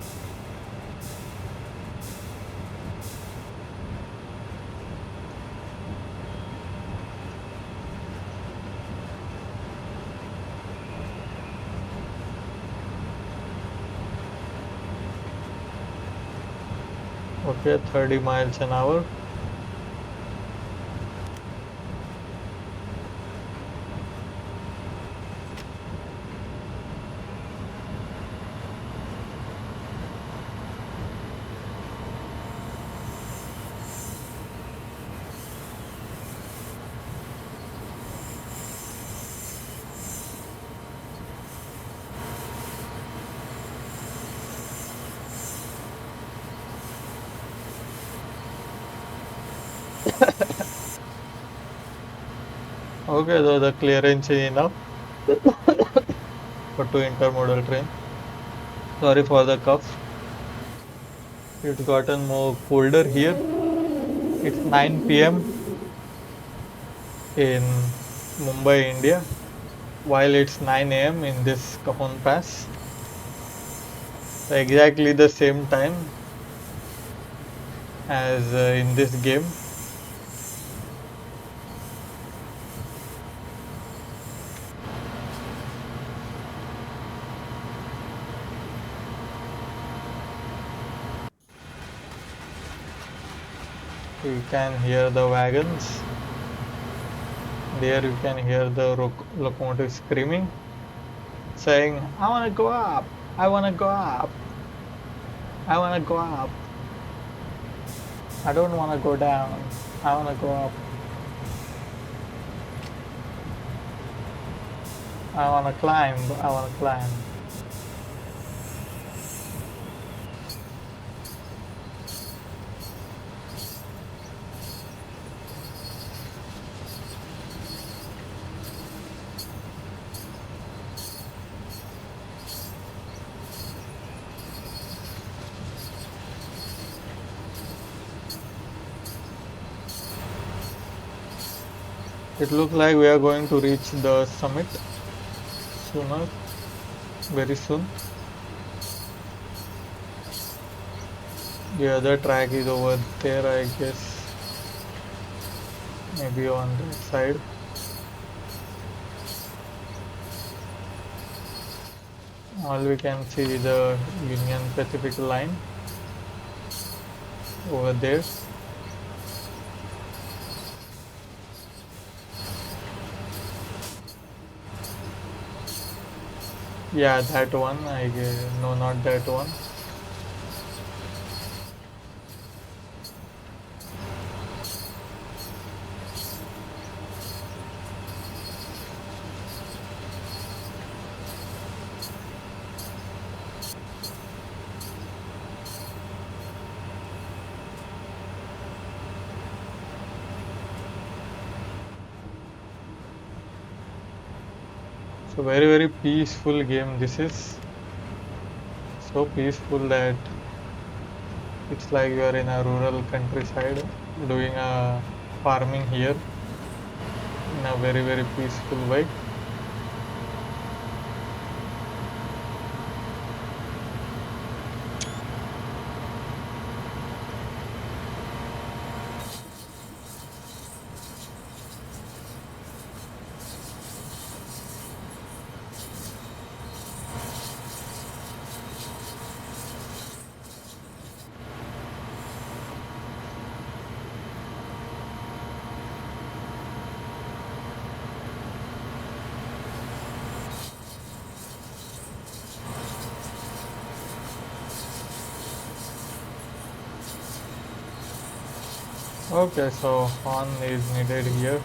Okay, 30 miles an hour. Okay, so the clearance is enough for two intermodal train. Sorry for the cough. It's gotten more colder here. It's 9 p.m. in Mumbai, India, while it's 9 a.m. in this Cajon Pass. So exactly the same time as in this game. You can hear the wagons. There you can hear the locomotive screaming, saying, I want to go up, I want to go up, I want to go up. I don't want to go down, I want to go up. I wanna climb. I wanna climb. It looks like we are going to reach the summit sooner, very soon. The other track is over there, I guess. Maybe on that side. All we can see is the Union Pacific line over there. Yeah, that one. I guess. No, not that one. So very peaceful game this is. So peaceful that it's like you are in a rural countryside doing a farming here in a very peaceful way. Okay, so horn is needed here.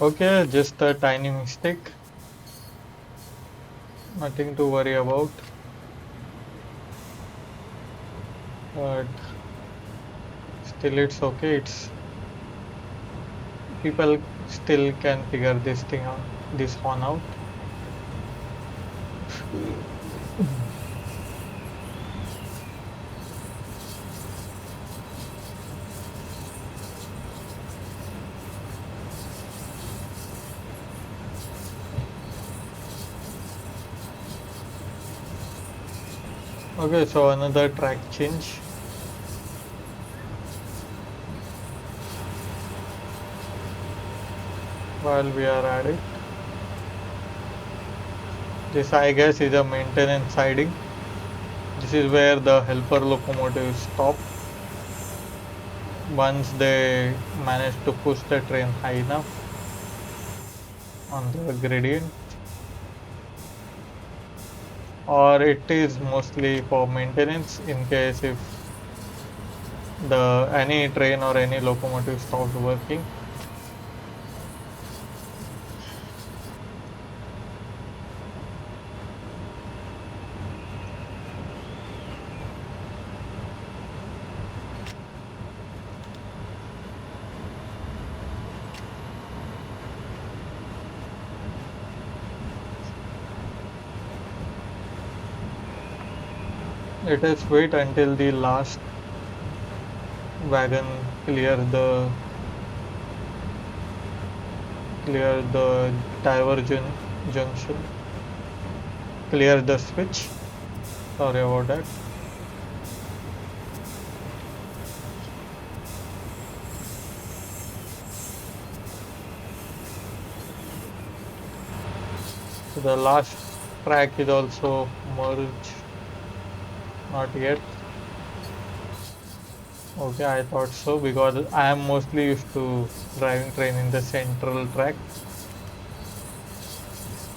Okay, just a tiny mistake. Nothing to worry about. But still it's okay. It's people still can figure this thing out, this one out. Okay, so another track change. While we are at it, this I guess is a maintenance siding. This is where the helper locomotives stop once they manage to push the train high enough on the gradient, or it is mostly for maintenance in case if the any train or any locomotive stops working. Let us wait until the last wagon clear the divergent junction, clear the switch. Sorry about that. So the last track is also merged. Not yet. Okay, I thought so because I am mostly used to driving train in the central track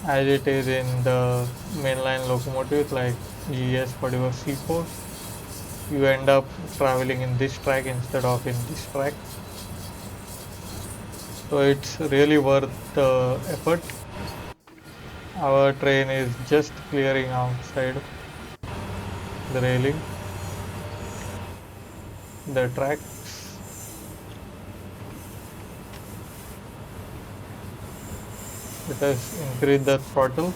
as it is in the mainline locomotives like GS41C4. You end up traveling in this track instead of in this track. So it's really worth the effort. Our train is just clearing outside the railing, the tracks. Let us increase the throttle.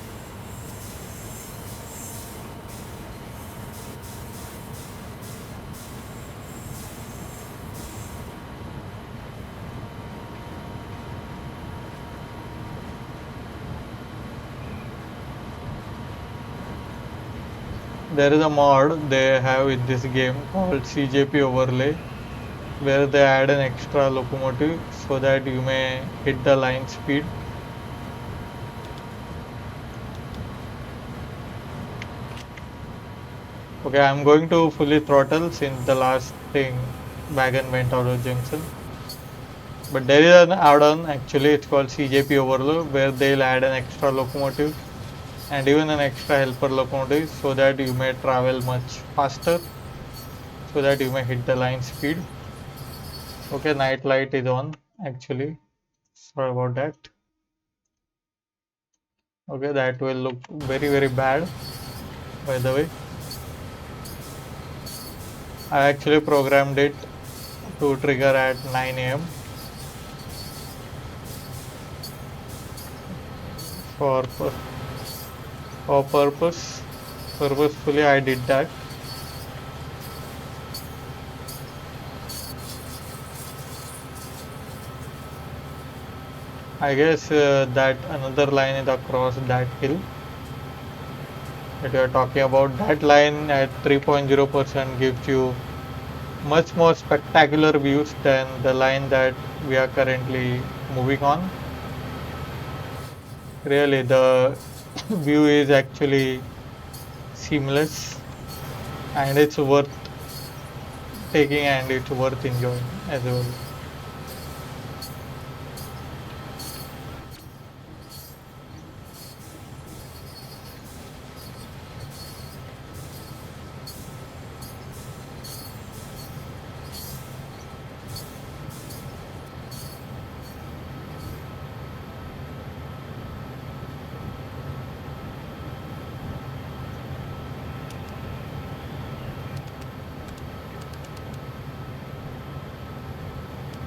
There is a mod they have in this game called CJP overlay where they add an extra locomotive so that you may hit the line speed. Okay, I'm going to fully throttle since the last thing wagon went out of junction. But there is an add-on actually, it's called CJP overlay where they'll add an extra locomotive and even an extra helper locomotive so that you may travel much faster, so that you may hit the line speed. Okay, night light is on actually. Sorry about that. Okay, that will look very very bad by the way. I actually programmed it to trigger at 9 a.m. for purposefully I did that. I guess that another line is across that hill that you are talking about. That line at 3.0% gives you much more spectacular views than the line that we are currently moving on. Really, the view is actually seamless and it's worth taking and it's worth enjoying as well.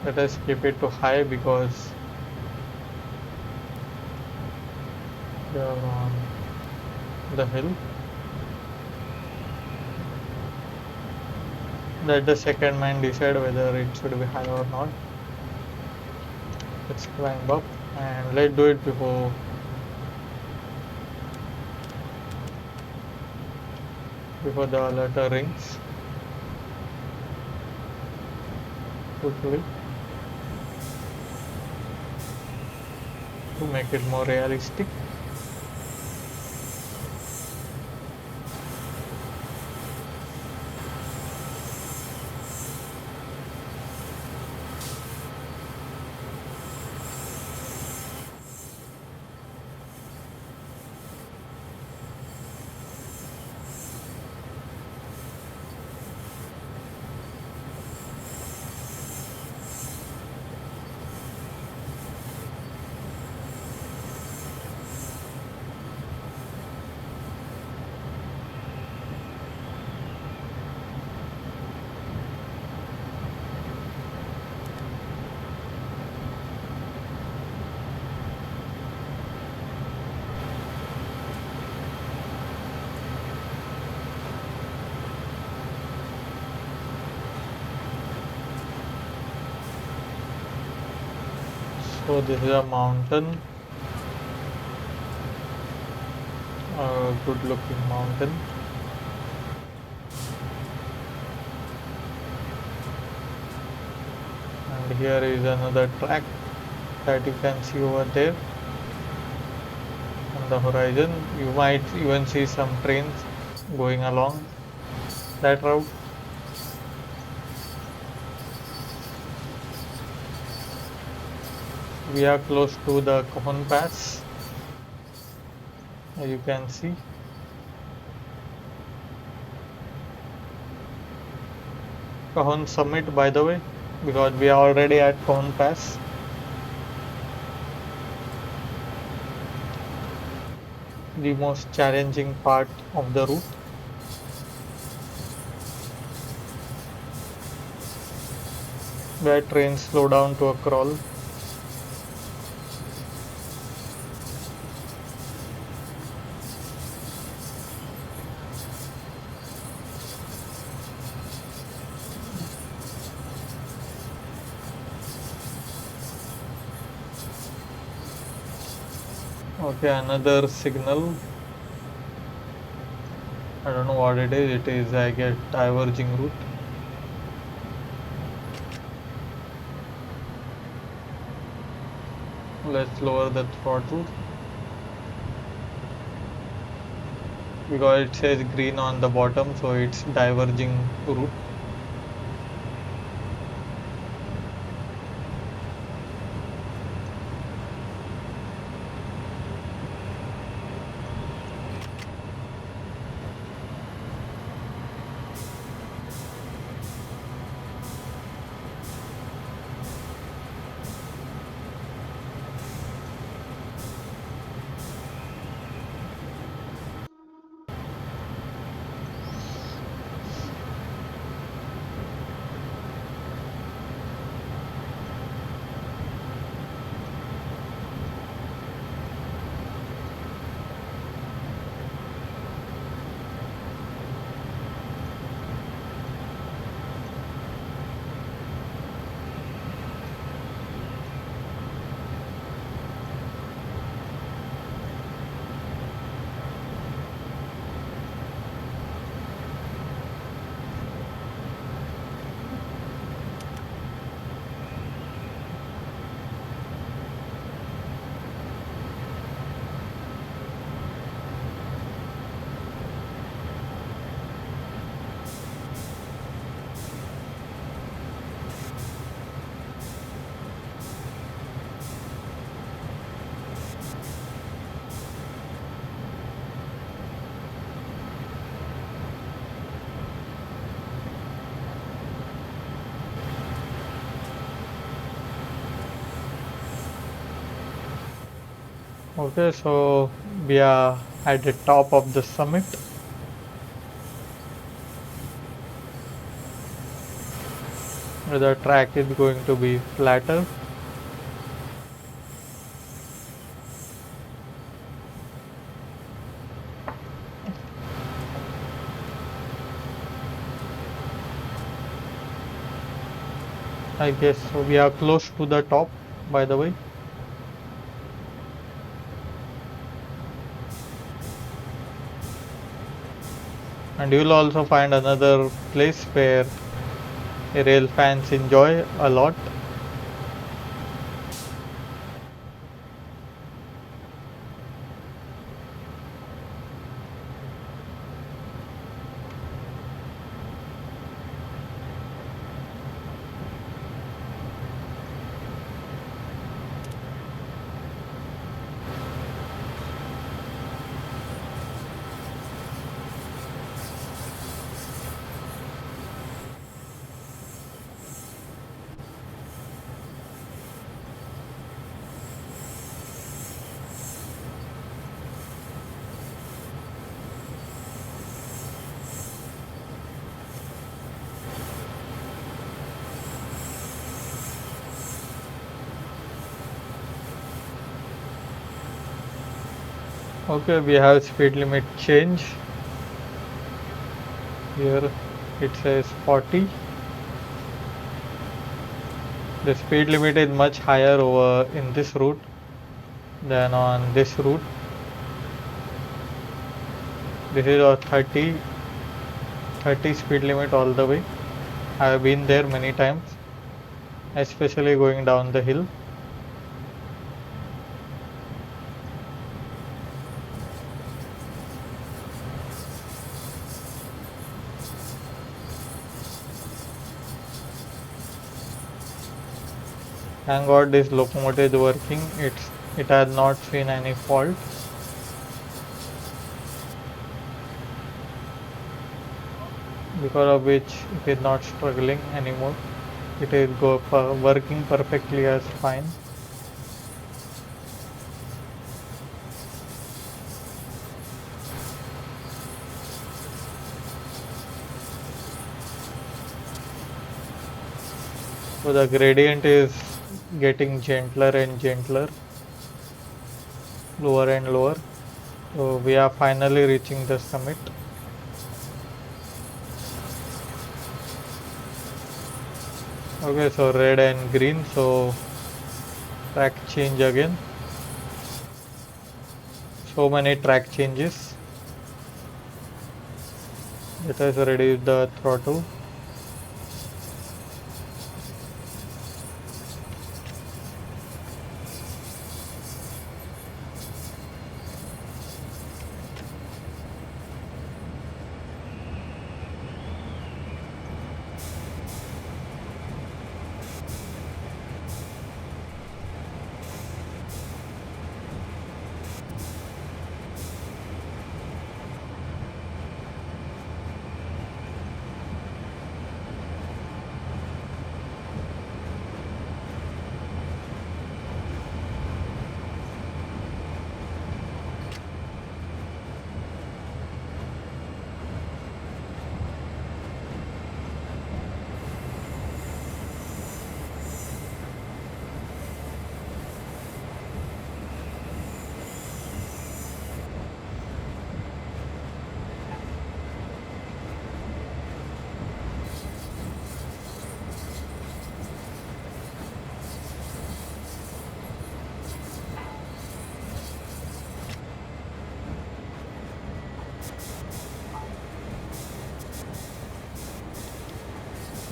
Let us keep it to high because we are on the hill. Let the second man decide whether it should be high or not. Let's climb up and let's do it before the letter rings. Quickly to make it more realistic. So this is a mountain, a good looking mountain. And here is another track that you can see over there on the horizon. You might even see some trains going along that route. We are close to the Cajon Pass, as you can see. Cajon Summit, by the way, because we are already at Cajon Pass. The most challenging part of the route. Where trains slow down to a crawl. Okay, another signal. I don't know what it is. It is, I guess, diverging route. Let's lower the throttle because it says green on the bottom, so it's diverging route. Okay, so we are at the top of the summit. The track is going to be flatter. I guess so. We are close to the top, by the way. And you will also find another place where rail fans enjoy a lot. Okay, we have speed limit change. Here it says 40. The speed limit is much higher over in this route than on this route. This is a 30 speed limit all the way. I have been there many times, especially going down the hill. Thank God this locomotive is working. It has not seen any fault. Because of which it is not struggling anymore. It is working perfectly as fine. So the gradient is getting gentler and gentler, lower and lower. So we are finally reaching the summit. Okay, so red and green, so track change again. So many track changes. Let us reduce the throttle.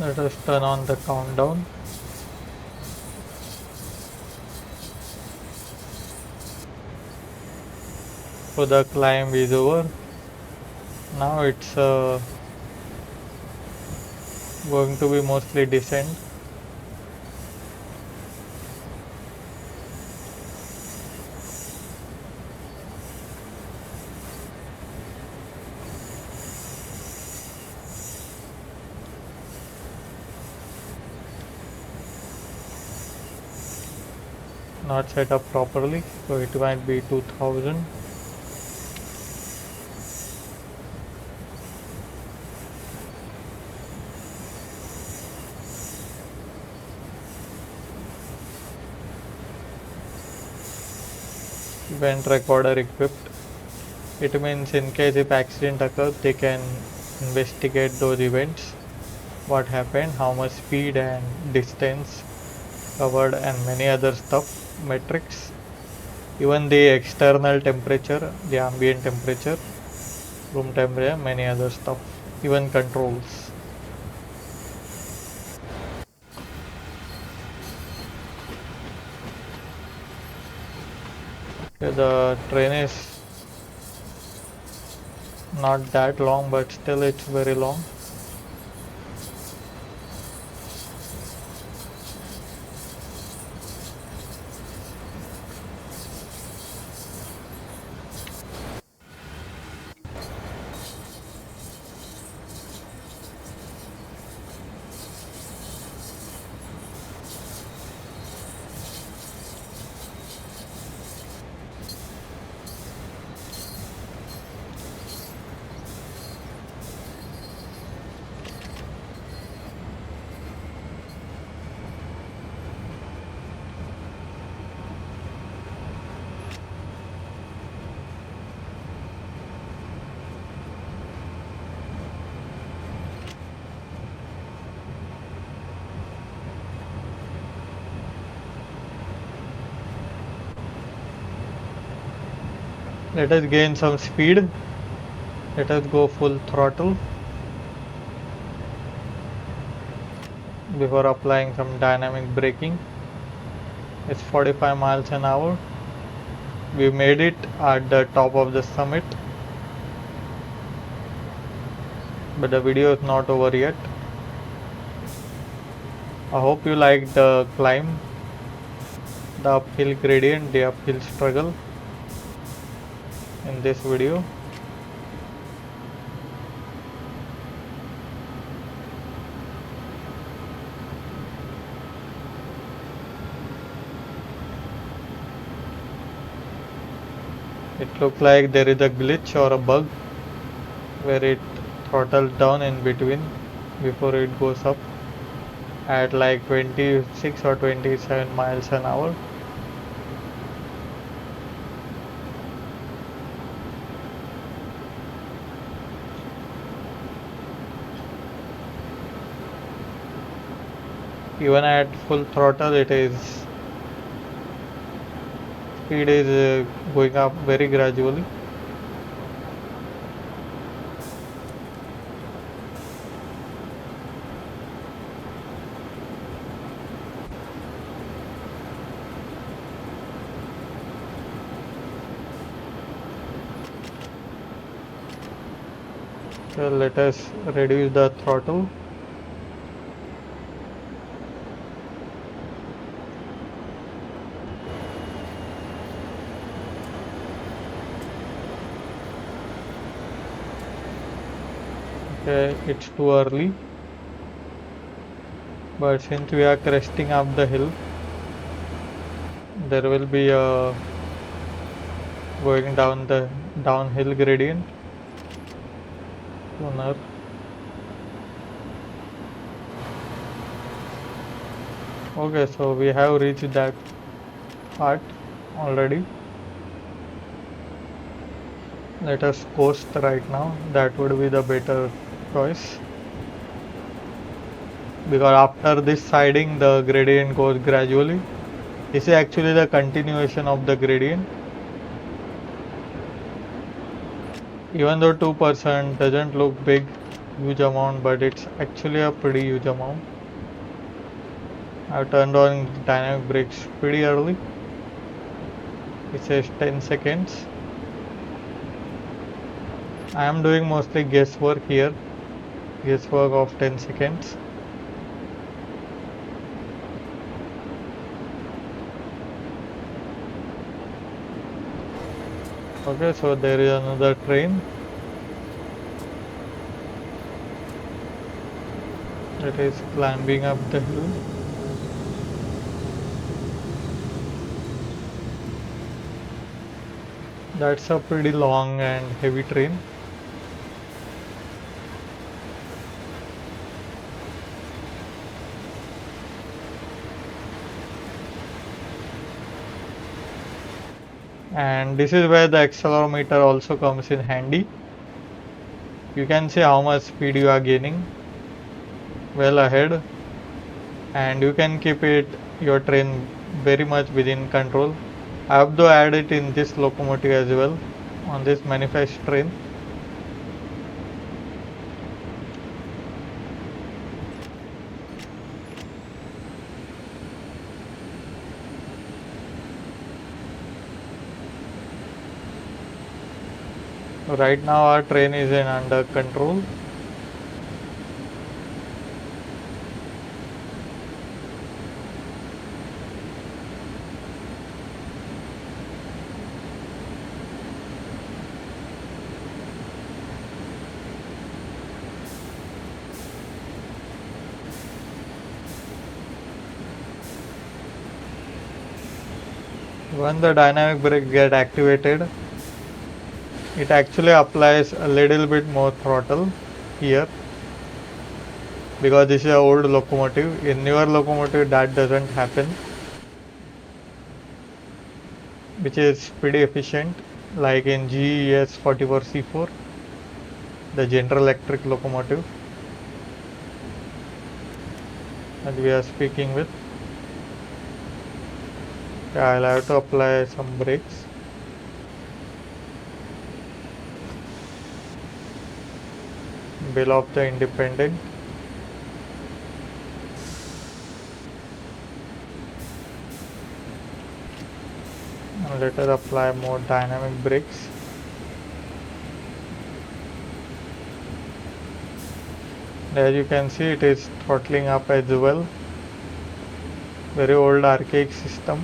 Let us turn on the countdown. So the climb is over. Now it's going to be mostly descent. Not set up properly, so it might be 2000. Event recorder equipped. It means in case if accident occurs, they can investigate those events, what happened, how much speed and distance covered, and many other stuff, metrics. Even the external temperature, the ambient temperature, room temperature, many other stuff, even controls. Okay, the train is not that long, but still it's very long. Let us gain some speed. Let us go full throttle before applying some dynamic braking. It's 45 miles an hour. We made it at the top of the summit, but the video is not over yet. I hope you liked the climb, the uphill gradient, the uphill struggle in this video. It looks like there is a glitch or a bug where it throttles down in between before it goes up at like 26 or 27 miles an hour. Even at full throttle, speed is going up very gradually. So let us reduce the throttle. Okay, it's too early, but since we are cresting up the hill, there will be a going down the downhill gradient sooner. Okay, so we have reached that part already. Let us coast right now. That would be the better choice. Because after this siding, the gradient goes gradually. This is actually the continuation of the gradient. Even though 2% doesn't look big, huge amount, but it's actually a pretty huge amount. I've turned on dynamic brakes pretty early. It says 10 seconds. I am doing mostly guesswork here. Guesswork of 10 seconds. Okay, so there is another train. It is climbing up the hill. That's a pretty long and heavy train. And this is where the accelerometer also comes in handy. You can see how much speed you are gaining well ahead, and you can keep your train very much within control. I have to add it in this locomotive as well, on this manifest train. Right now our train is in under control. When the dynamic brake get activated, it actually applies a little bit more throttle here, because this is an old locomotive. In newer locomotive that doesn't happen, which is pretty efficient, like in GES44C4, the General Electric locomotive that we are speaking with. Yeah, I'll have to apply some brakes. below the independent. And let us apply more dynamic brakes. As you can see, it is throttling up as well. Very old archaic system.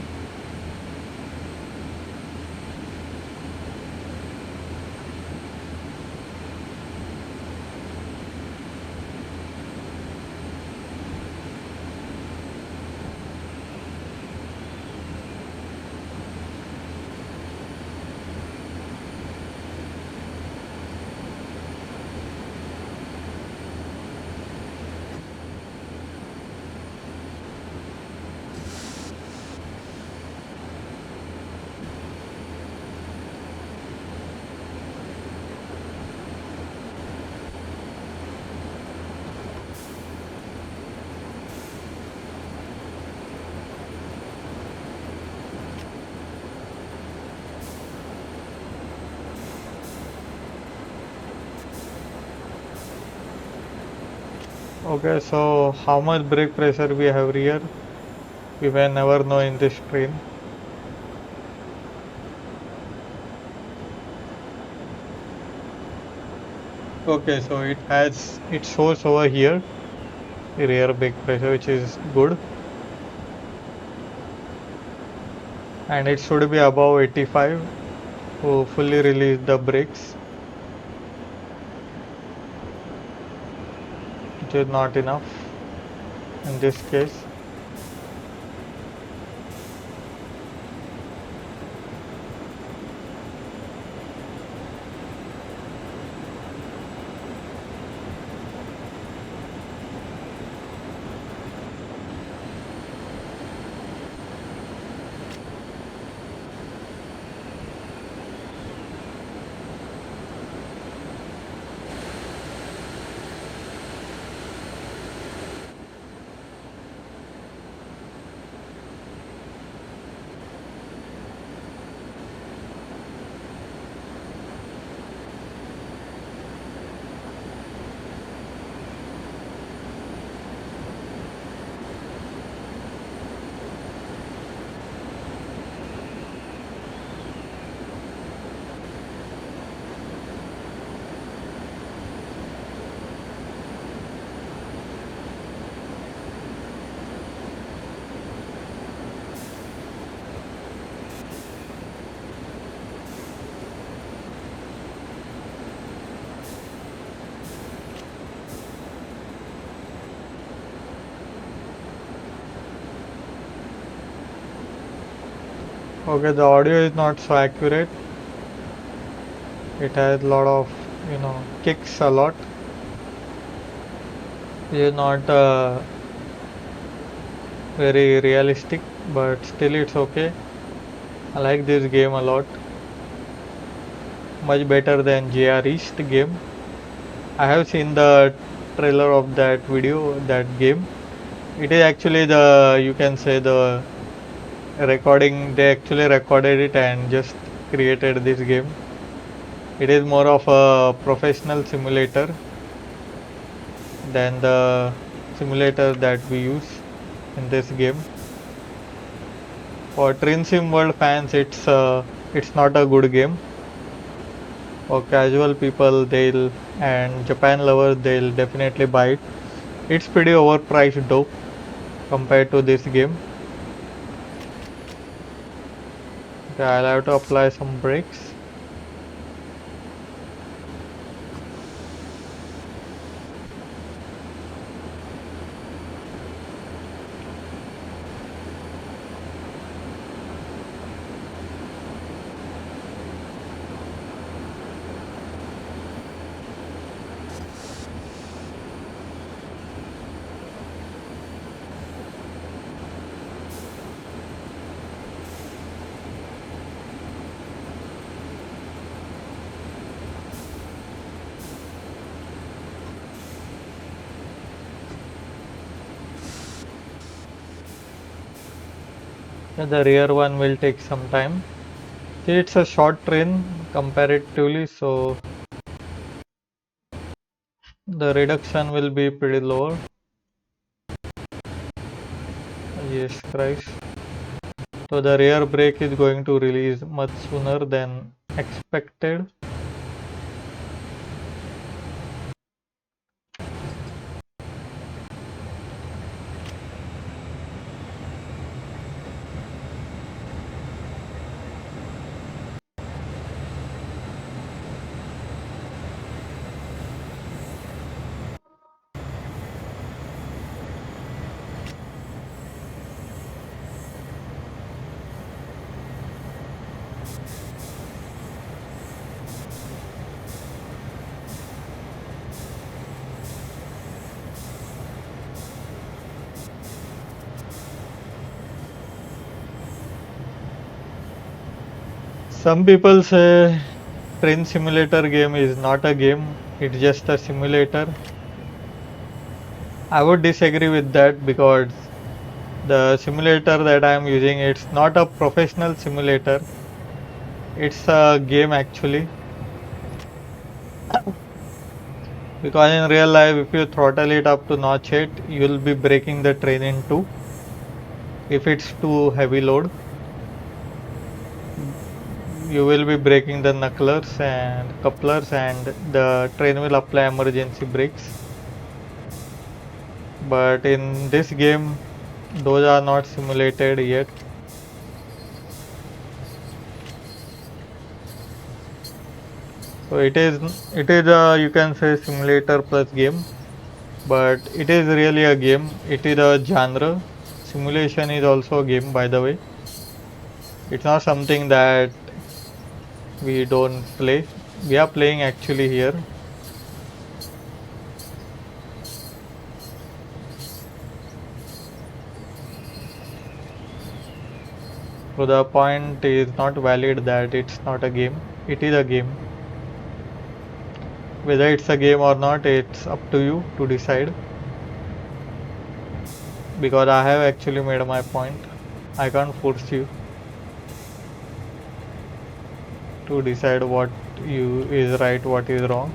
Okay, so how much brake pressure we have here? We may never know in this train. Okay, so it shows over here the rear brake pressure, which is good, and it should be above 85 to fully release the brakes, which is not enough in this case. Okay, the audio is not so accurate. It has a lot of, kicks a lot. It is not very realistic, but still it's okay. I like this game a lot. Much better than JR East game. I have seen the trailer of that video, that game. It is actually you can say the recording, they actually recorded it and just created this game. It is more of a professional simulator than the simulator that we use in this game. For Train Sim World fans, it's not a good game. For casual people, they'll and Japan lovers, they'll definitely buy it. It's pretty overpriced though compared to this game. Okay, I'll have to apply some brakes. Yeah, the rear one will take some time. See, it's a short train comparatively, so the reduction will be pretty lower. Yes, Christ. So the rear brake is going to release much sooner than expected. Some people say train simulator game is not a game, it's just a simulator. I would disagree with that because the simulator that I am using, it's not a professional simulator. It's a game actually. Because in real life, if you throttle it up to notch it, you'll be breaking the train in two if it's too heavy load. You will be breaking the knucklers and couplers, and the train will apply emergency brakes. But in this game, those are not simulated yet. So it is a, you can say, simulator plus game, but it is really a game. It is a genre. Simulation is also a game, by the way. It's not something that we don't play. We are playing actually here. So the point is not valid that it's not a game. It is a game. Whether it's a game or not, it's up to you to decide. Because I have actually made my point. I can't force you to decide what you is right, what is wrong.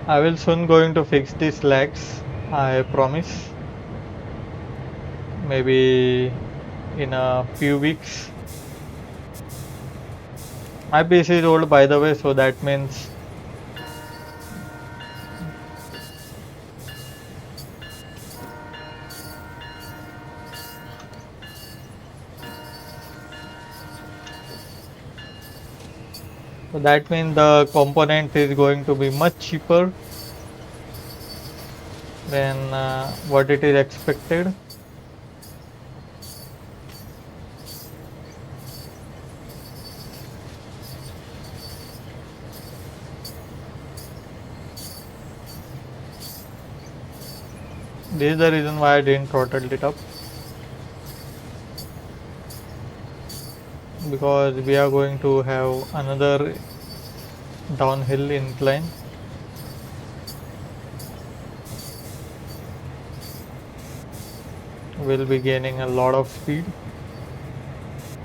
I will soon going to fix these lags. I promise. Maybe in a few weeks. My PC is old, by the way, so that means the component is going to be much cheaper than what it is expected. This is the reason why I didn't throttle it up, because we are going to have another downhill incline. We'll be gaining a lot of speed.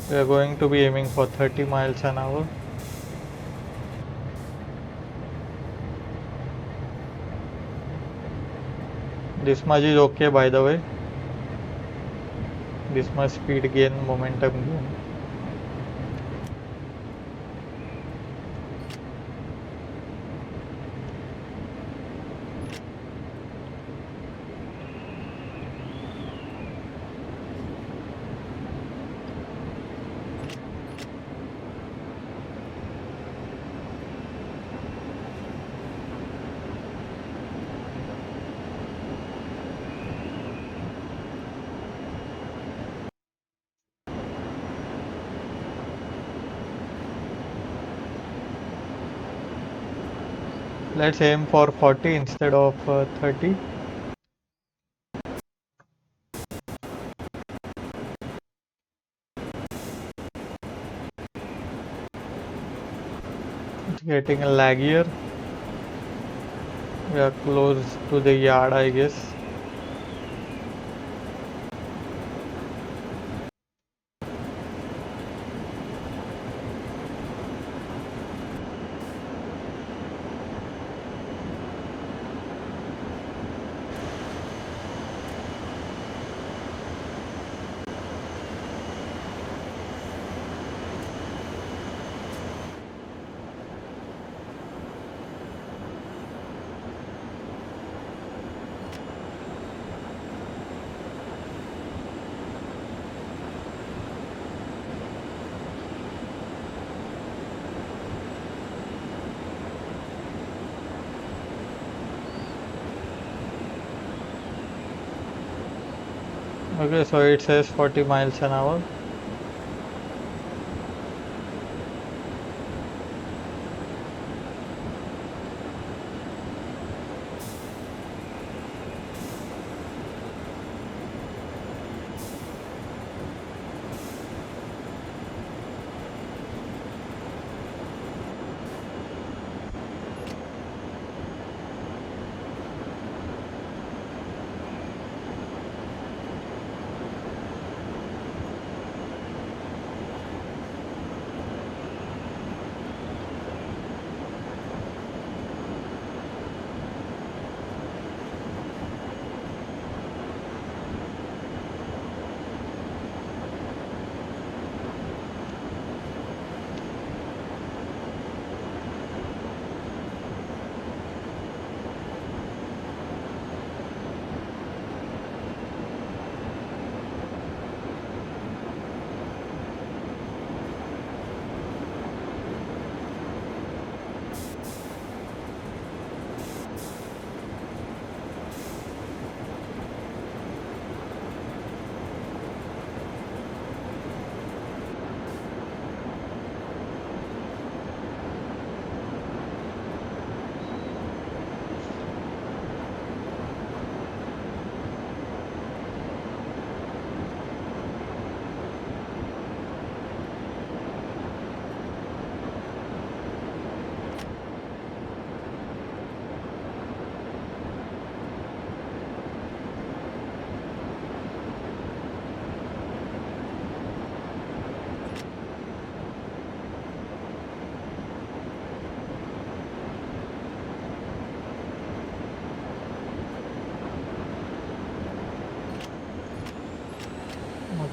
We are going to be aiming for 30 miles an hour. This much is okay, by the way. This much speed gain, momentum gain. Let's aim for 40 instead of 30. It's getting a laggier. We are close to the yard, I guess. Okay, so it says 40 miles an hour.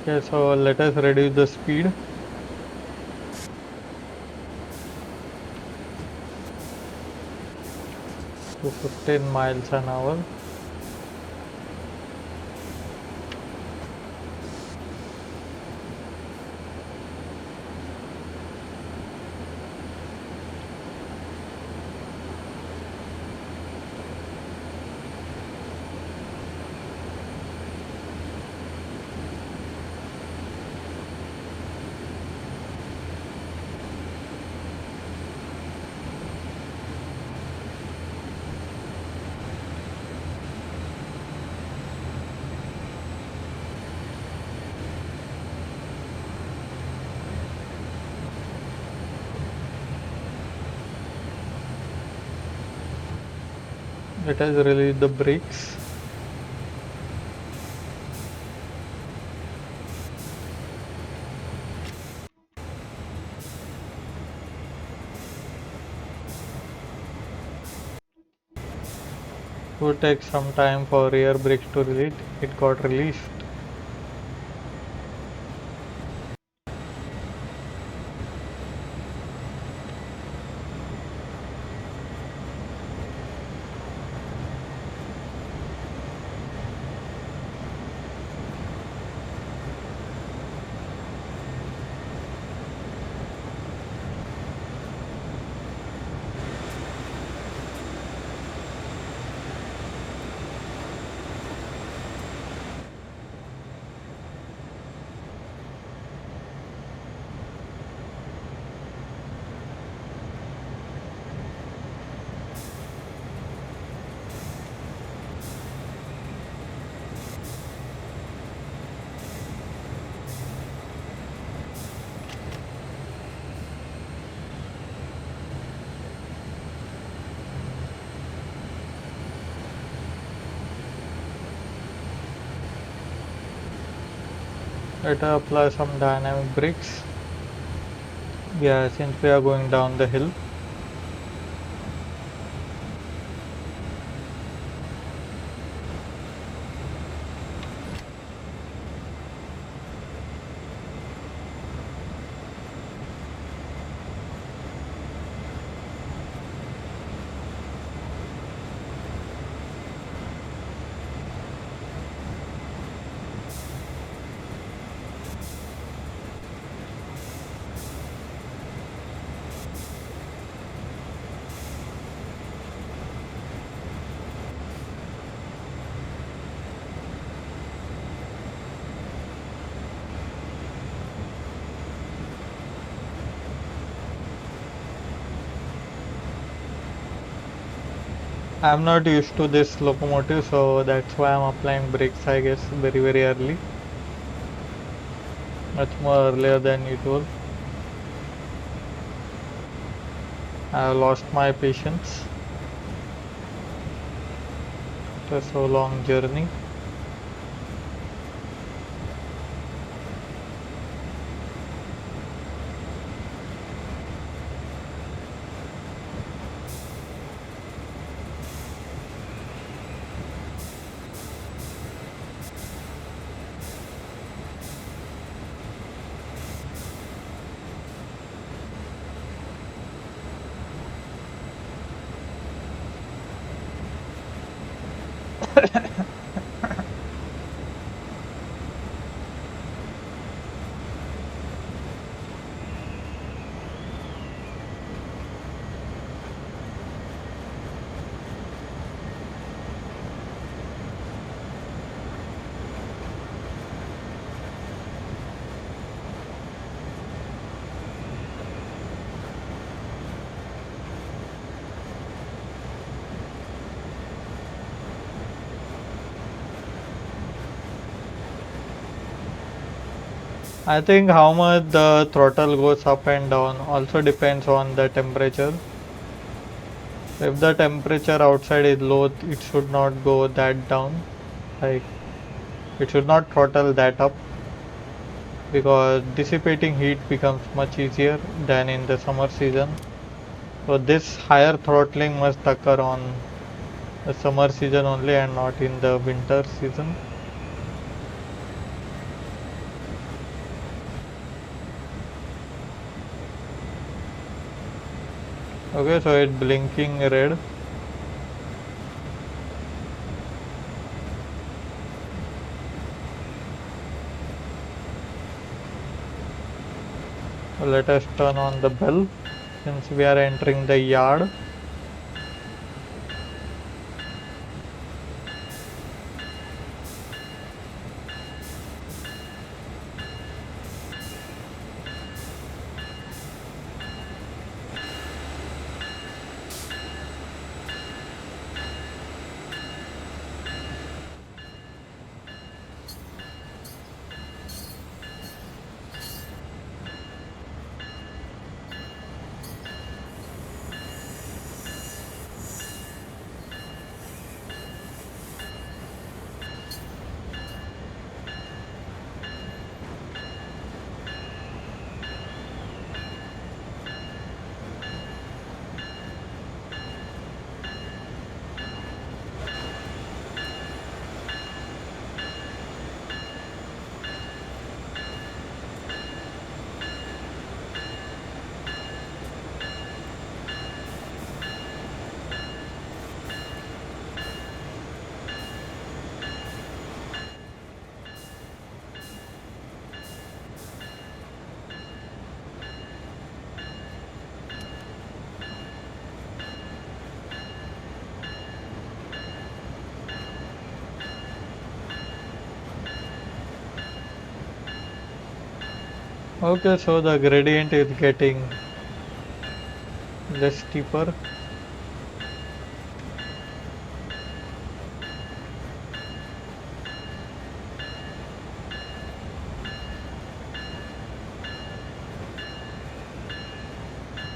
Okay, so let us reduce the speed to 15 miles an hour. Let us release the brakes. It would take some time for rear brakes to release. It got released. Let us apply some dynamic brakes. Yeah, since we are going down the hill. I'm not used to this locomotive, so that's why I'm applying brakes, I guess, very, very early. Much more earlier than usual. I lost my patience after so long journey. I think how much the throttle goes up and down also depends on the temperature. If the temperature outside is low, it should not go that down. Like, it should not throttle that up because dissipating heat becomes much easier than in the summer season. So this higher throttling must occur on the summer season only and not in the winter season. Okay, so it's blinking red. So let us turn on the bell since we are entering the yard. Okay, so the gradient is getting less steeper.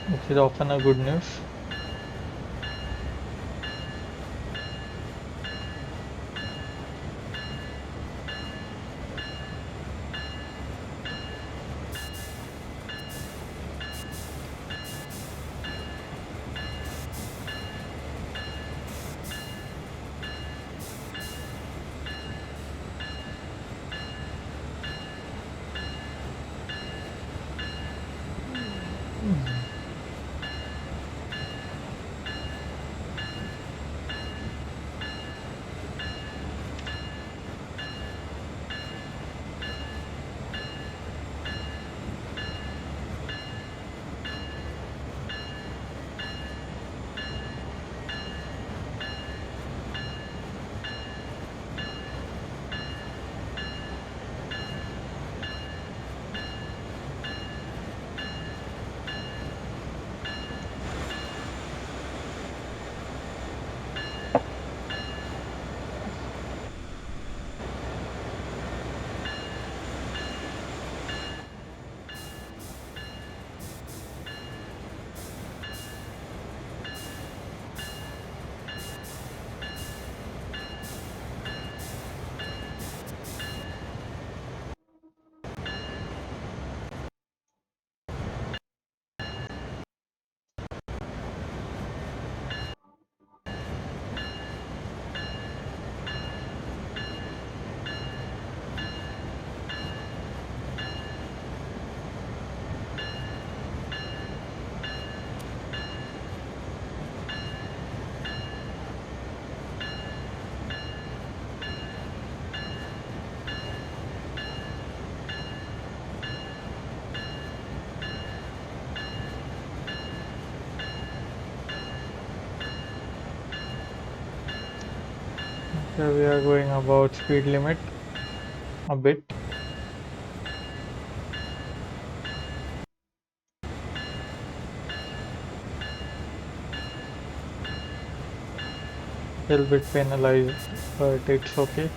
Which is often a good news. Okay, we are going about speed limit a bit. Little bit penalized, but it's okay.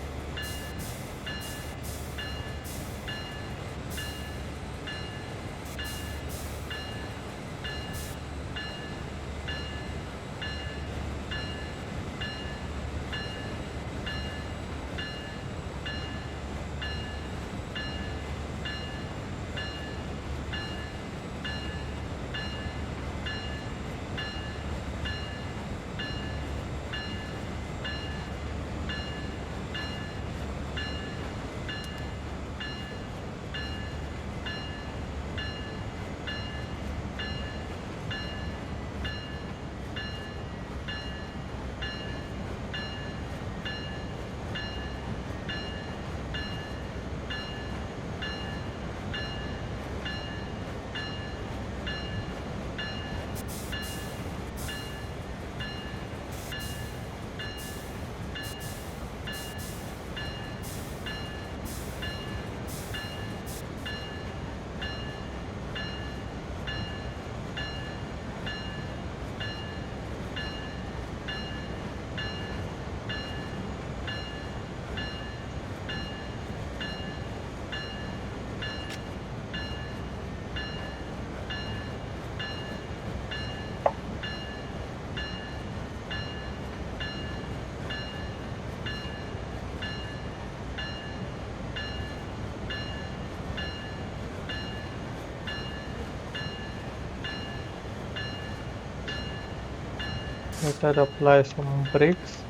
Better apply some brakes.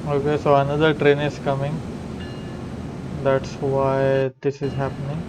Okay, so another train is coming. That's why this is happening.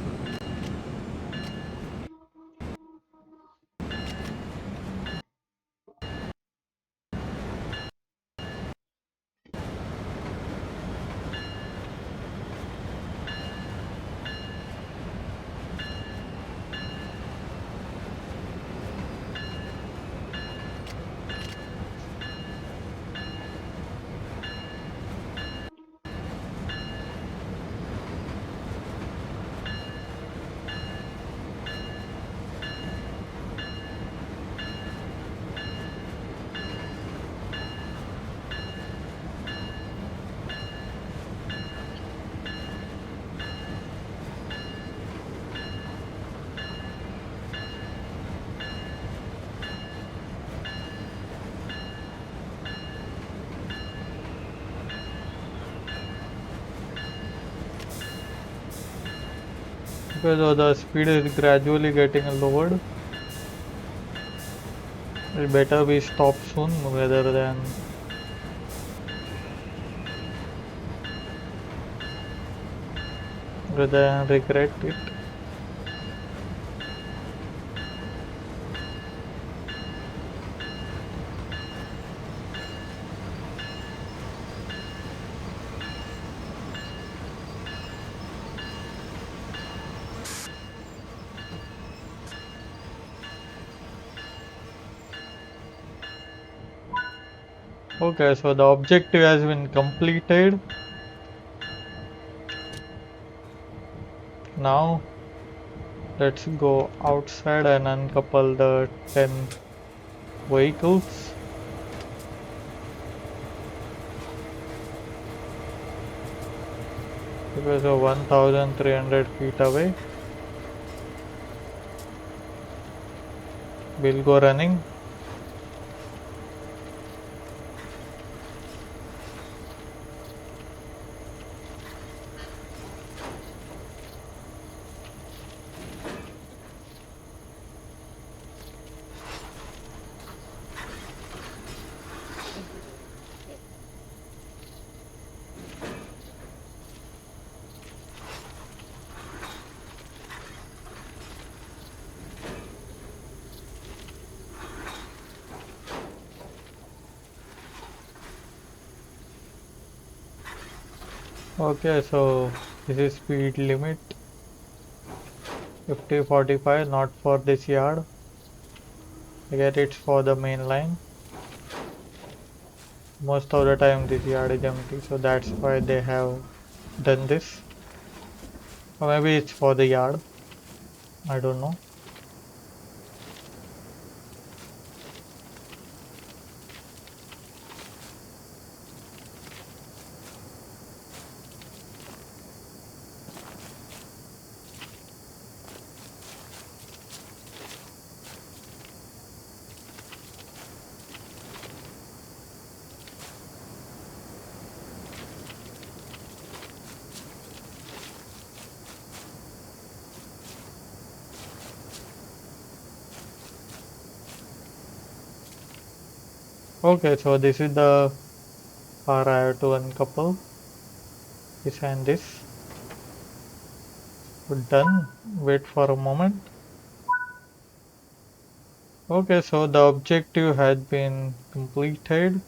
Okay, so the speed is gradually getting lowered. It better be stopped soon rather than regret it. Okay, so the objective has been completed. Now let's go outside and uncouple the 10 vehicles. Okay, so 1300 feet away. We'll go running. Okay, so this is speed limit 50-45, not for this yard. I guess it's for the main line. Most of the time this yard is empty, so that's why they have done this. Or maybe it's for the yard. I don't know. Okay, so this is the part I have to uncouple. This and this. We're done. Wait for a moment. Okay, so the objective has been completed.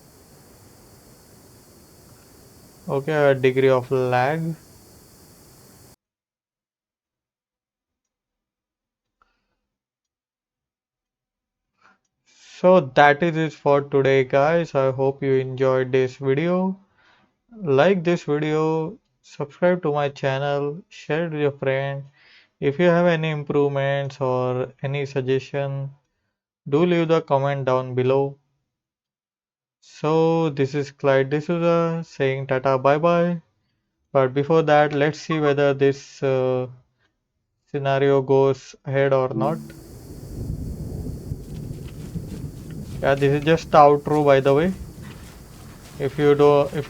Okay, a degree of lag. So that is it for today, guys. I hope you enjoyed this video. Like this video, subscribe to my channel, share it with your friend. If you have any improvements or any suggestion, do leave the comment down below. So this is Clyde D'Souza saying tata bye bye. But before that, let's see whether this scenario goes ahead or not. Yeah, this is just the outro by the way. If you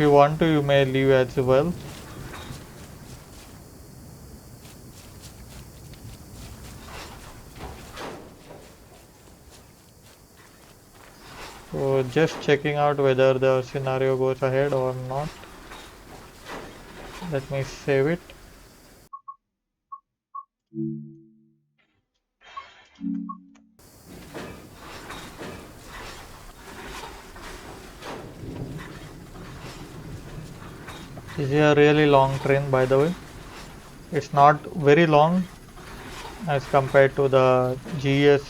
want to, you may leave as well. So just checking out whether the scenario goes ahead or not. Let me save it. This is a really long train by the way. It's not very long as compared to the GES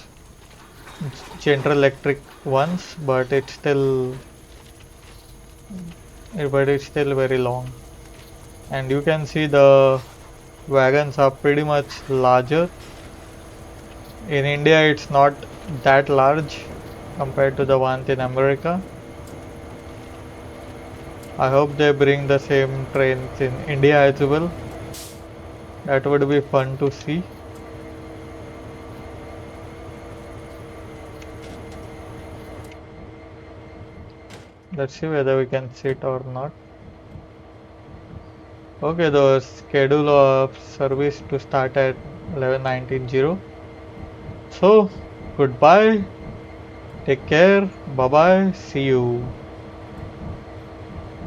General Electric ones, but it's still very long. And you can see the wagons are pretty much larger. In India, it's not that large compared to the ones in America. I hope they bring the same trains in India as well. That would be fun to see. Let's see whether we can sit or not. Okay, the schedule of service to start at 11:19. So, goodbye, take care, bye bye, see you.